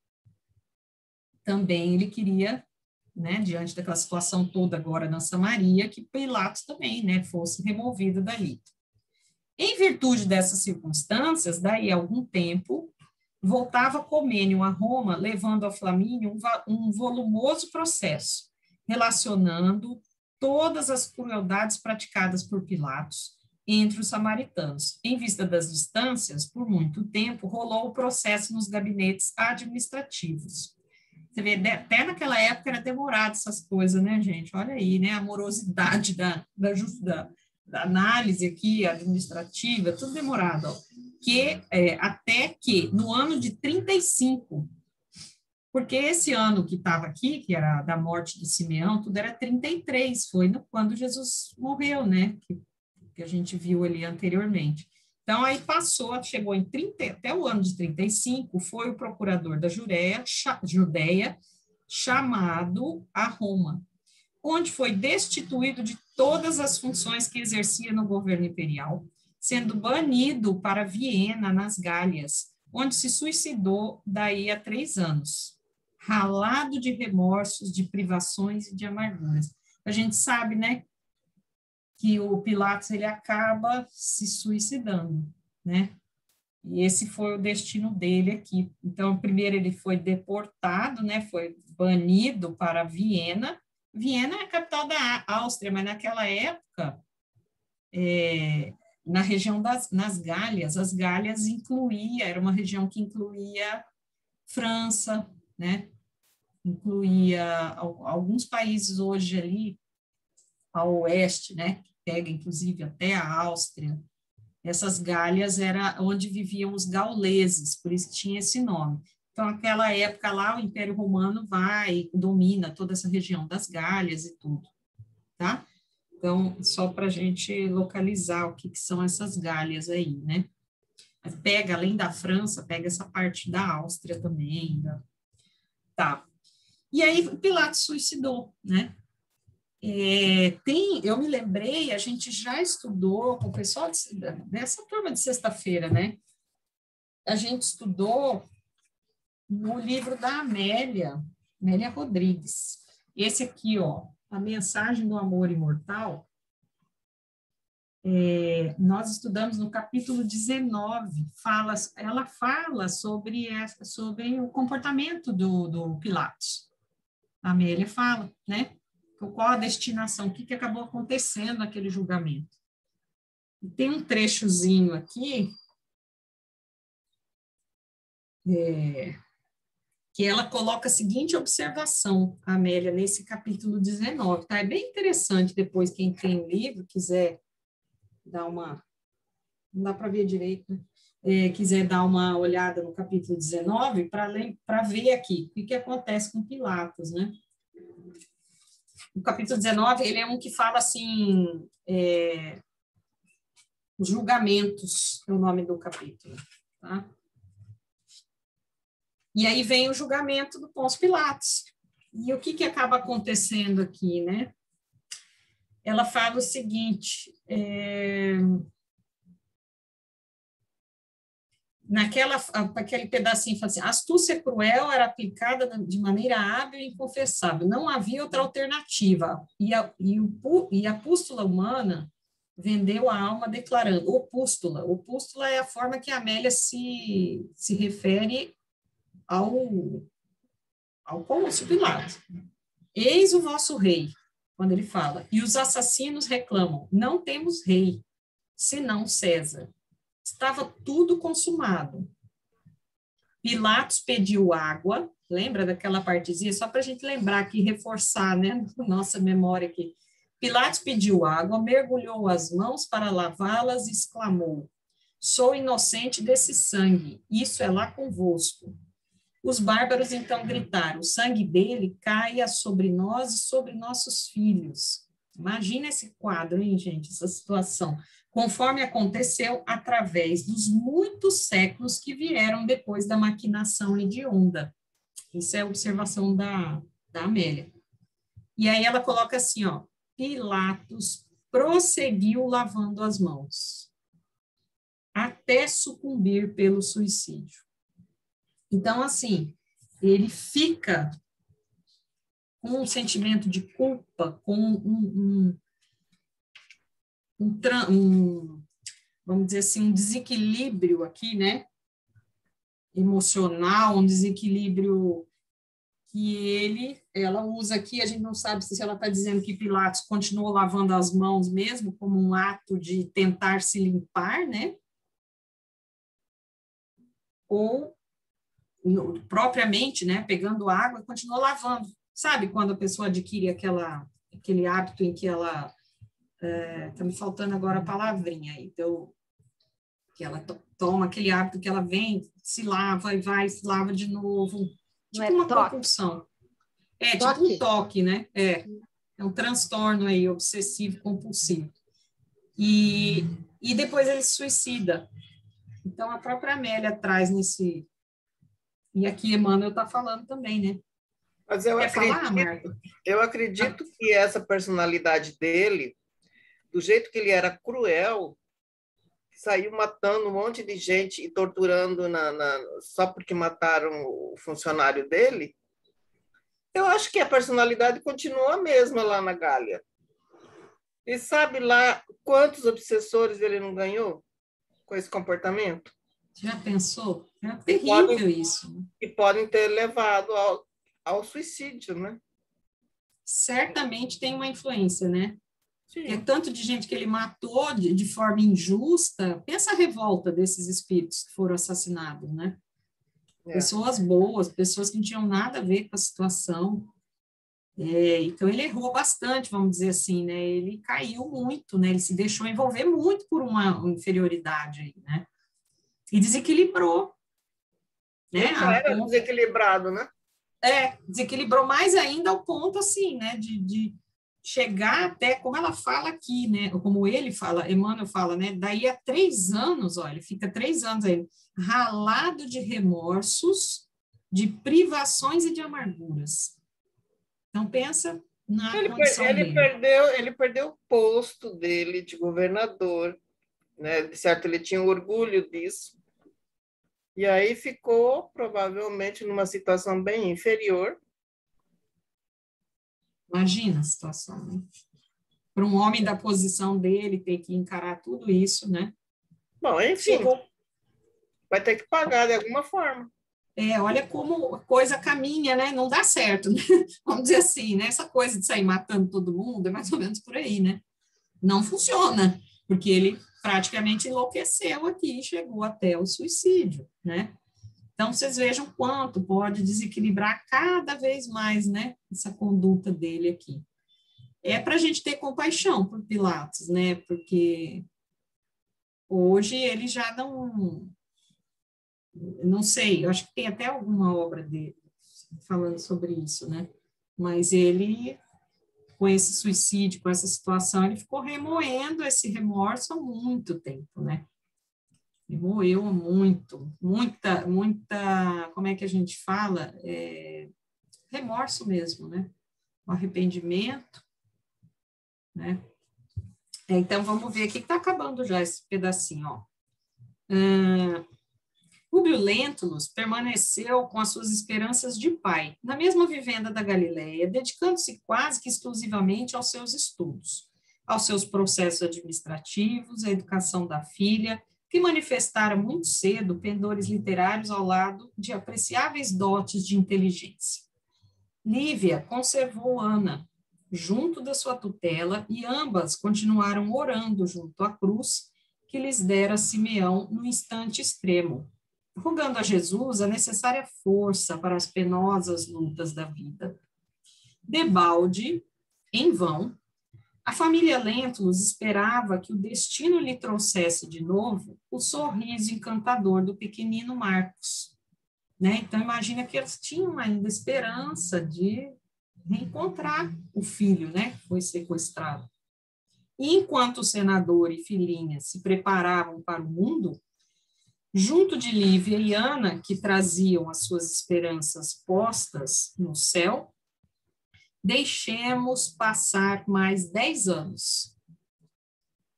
Também ele queria, né, diante daquela situação toda agora na Samaria, que Pilatos também, né, fosse removido dali. Em virtude dessas circunstâncias, daí a algum tempo, voltava Comênio a Roma, levando a Flamínio um volumoso processo, relacionando todas as crueldades praticadas por Pilatos entre os samaritanos. Em vista das distâncias, por muito tempo, rolou o processo nos gabinetes administrativos. Você vê, até naquela época era demorado essas coisas, né, gente? Olha aí, né, a morosidade da análise aqui, administrativa, tudo demorado, ó. Até que no ano de 35, porque esse ano que estava aqui, que era da morte de Simeão, tudo era 33, foi quando Jesus morreu, né, que a gente viu ali anteriormente. Então, aí chegou em 30, até o ano de 35, foi o procurador da Judéia chamado a Roma, onde foi destituído de todas as funções que exercia no governo imperial, sendo banido para Viena, nas Gálias, onde se suicidou daí a 3 anos, ralado de remorsos, de privações e de amarguras. A gente sabe, né, que o Pilatos, ele acaba se suicidando, né? E esse foi o destino dele aqui. Então, primeiro ele foi deportado, né, foi banido para Viena. Viena é a capital da Áustria, mas naquela época, na região nas Gálias, as Gálias era uma região que incluía França, né, incluía alguns países hoje ali ao oeste, né, que pega inclusive até a Áustria. Essas Gálias era onde viviam os gauleses, por isso que tinha esse nome. Então, naquela época lá, o Império Romano domina toda essa região das Gálias e tudo, tá? Então, só para a gente localizar o que são essas Gálias aí, né? Pega, além da França, pega essa parte da Áustria também, tá. E aí, Pilatos suicidou, né? Eu me lembrei, a gente já estudou com o pessoal dessa turma de sexta-feira, né? A gente estudou no livro da Amélia Rodrigues. Esse aqui, ó, A Mensagem do Amor Imortal, nós estudamos no capítulo 19, ela fala sobre o comportamento do Pilatos. A Amélia fala, né? Qual a destinação, o que acabou acontecendo naquele julgamento. E tem um trechozinho aqui, que ela coloca a seguinte observação, a Amélia, nesse capítulo 19, tá? É bem interessante, depois, quem tem o livro, quiser dar uma... Não dá para ver direito, né? Quiser dar uma olhada no capítulo 19, para ver aqui o que acontece com Pilatos, né? O capítulo 19, ele é um que fala assim, julgamentos, é o nome do capítulo, tá? E aí vem o julgamento do Pôncio Pilatos. E o que acaba acontecendo aqui, né? Ela fala o seguinte, aquele pedacinho, fala assim, a astúcia cruel era aplicada de maneira hábil e inconfessável, não havia outra alternativa, e a pústula humana vendeu a alma declarando, opústula é a forma que a Amélia se refere ao Pôncio Pilatos. Eis o vosso rei, quando ele fala, e os assassinos reclamam, não temos rei, senão César. Estava tudo consumado. Pilatos pediu água, lembra daquela partezinha? Só para a gente lembrar aqui, reforçar, né, nossa memória aqui. Pilatos pediu água, mergulhou as mãos para lavá-las e exclamou, sou inocente desse sangue, isso é lá convosco. Os bárbaros então gritaram, o sangue dele caia sobre nós e sobre nossos filhos. Imagina esse quadro, hein, gente, essa situação. Conforme aconteceu através dos muitos séculos que vieram depois da maquinação hedionda. Isso é a observação da Amélia. E aí ela coloca assim, ó, Pilatos prosseguiu lavando as mãos, até até sucumbir pelo suicídio. Então, assim, ele fica com um sentimento de culpa, com vamos dizer assim, um desequilíbrio aqui, né? Emocional, um desequilíbrio que ela usa aqui, a gente não sabe se ela está dizendo que Pilatos continuou lavando as mãos mesmo, como um ato de tentar se limpar, né? Ou, propriamente, né, pegando água e continuou lavando. Sabe quando a pessoa adquire aquele hábito em que ela... Está me faltando agora a palavrinha aí, então, que ela toma aquele hábito que ela vem, se lava e vai, se lava de novo, tipo uma compulsão. Tipo um toque, né? É um transtorno aí, obsessivo compulsivo. E depois ele se suicida. Então, a própria Amélia traz nesse... E aqui Emmanuel está falando também, né? Mas Marta? Eu acredito que essa personalidade dele, do jeito que ele era cruel, saiu matando um monte de gente e torturando só porque mataram o funcionário dele, eu acho que a personalidade continua a mesma lá na Gália. E sabe lá quantos obsessores ele não ganhou com esse comportamento? Já pensou? É terrível isso. E podem ter levado ao suicídio, né? Certamente tem uma influência, né? Sim. É tanto de gente que ele matou de forma injusta. Pensa a revolta desses espíritos que foram assassinados, né? Pessoas boas, pessoas que não tinham nada a ver com a situação. Então, ele errou bastante, vamos dizer assim, né? Ele caiu muito, né? Ele se deixou envolver muito por uma inferioridade aí, né? E desequilibrou. Né? Ele já era desequilibrado, né? Desequilibrou mais ainda ao ponto, assim, né? De chegar até, como ela fala aqui, né? Como ele fala, Emmanuel fala, né? Daí a 3 anos, ó, ele fica 3 anos aí, ralado de remorsos, de privações e de amarguras. Então, pensa na condição dele. Ele perdeu o posto dele de governador, né? De certo, ele tinha orgulho disso. E aí ficou, provavelmente, numa situação bem inferior. Imagina a situação, né? Para um homem da posição dele ter que encarar tudo isso, né? Bom, enfim, vai ter que pagar de alguma forma. Olha como a coisa caminha, né? Não dá certo, né? Vamos dizer assim, né? Essa coisa de sair matando todo mundo é mais ou menos por aí, né? Não funciona, porque ele praticamente enlouqueceu aqui e chegou até o suicídio, né? Então, vocês vejam quanto pode desequilibrar cada vez mais, né? Essa conduta dele aqui. É para a gente ter compaixão por Pilatos, né? Porque hoje ele já não sei, eu acho que tem até alguma obra dele falando sobre isso, né? Mas ele, com esse suicídio, com essa situação, ele ficou remoendo esse remorso há muito tempo, né? Remoeu muita, como é que a gente fala? Remorso mesmo, né? O arrependimento, né? Então, vamos ver aqui que está acabando já esse pedacinho, ó. Públio Lentulus permaneceu com as suas esperanças de pai, na mesma vivenda da Galileia, dedicando-se quase que exclusivamente aos seus estudos, aos seus processos administrativos, à educação da filha, que manifestara muito cedo pendores literários ao lado de apreciáveis dotes de inteligência. Lívia conservou Ana junto da sua tutela e ambas continuaram orando junto à cruz que lhes dera Simeão no instante extremo, rogando a Jesus a necessária força para as penosas lutas da vida. Debalde, em vão, a família Lentulus esperava que o destino lhe trouxesse de novo o sorriso encantador do pequenino Marcos, né? Então, imagina que eles tinham ainda esperança de reencontrar o filho, né? Que foi sequestrado. E enquanto o senador e filhinha se preparavam para o mundo, junto de Lívia e Ana, que traziam as suas esperanças postas no céu, deixemos passar mais 10 anos.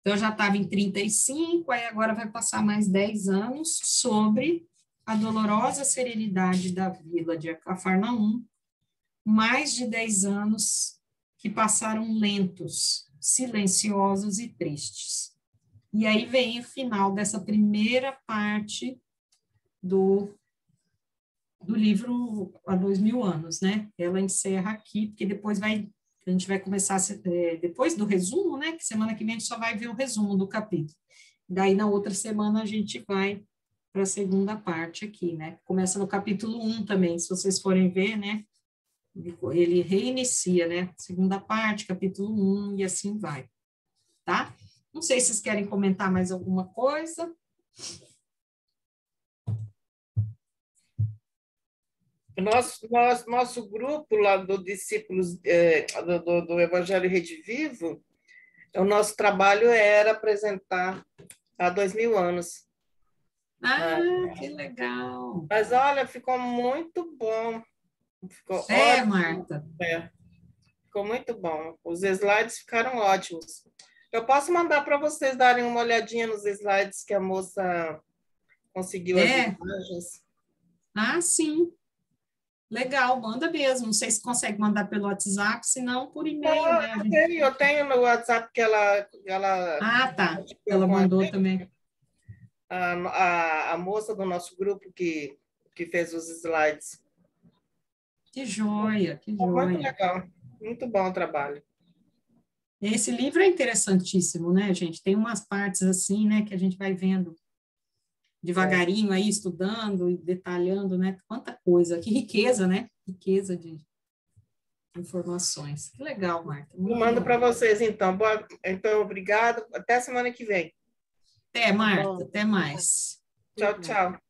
Então, já estava em 35, aí agora vai passar mais 10 anos sobre a dolorosa serenidade da vila de Cafarnaum, mais de 10 anos que passaram lentos, silenciosos e tristes. E aí vem o final dessa primeira parte do livro Há 2000 anos, né? Ela encerra aqui, porque depois a gente vai começar, depois do resumo, né? Que semana que vem a gente só vai ver o resumo do capítulo. Daí, na outra semana, a gente vai para a segunda parte aqui, né? Começa no capítulo 1 também, se vocês forem ver, né? Ele reinicia, né? Segunda parte, capítulo 1, e assim vai, tá? Não sei se vocês querem comentar mais alguma coisa. Nosso grupo lá do Discípulos do Evangelho Rede Vivo, o nosso trabalho era apresentar Há 2000 anos. Que legal! Mas, olha, ficou muito bom. Ficou ótimo. Marta? Ficou muito bom. Os slides ficaram ótimos. Eu posso mandar para vocês darem uma olhadinha nos slides que a moça conseguiu as imagens. Sim. Legal, manda mesmo. Não sei se consegue mandar pelo WhatsApp, se não por e-mail, né? Eu tenho no WhatsApp que ela tá. Ela mandou também. A moça do nosso grupo que fez os slides. Que joia, que joia. Muito legal. Muito bom o trabalho. Esse livro é interessantíssimo, né, gente? Tem umas partes assim, né, que a gente vai vendo devagarinho aí, estudando e detalhando, né? Quanta coisa, que riqueza, né? Riqueza de informações. Que legal, Marta. Eu mando para vocês, então. Então, obrigado. Até semana que vem. Até, Marta. Até mais. Tchau, tchau.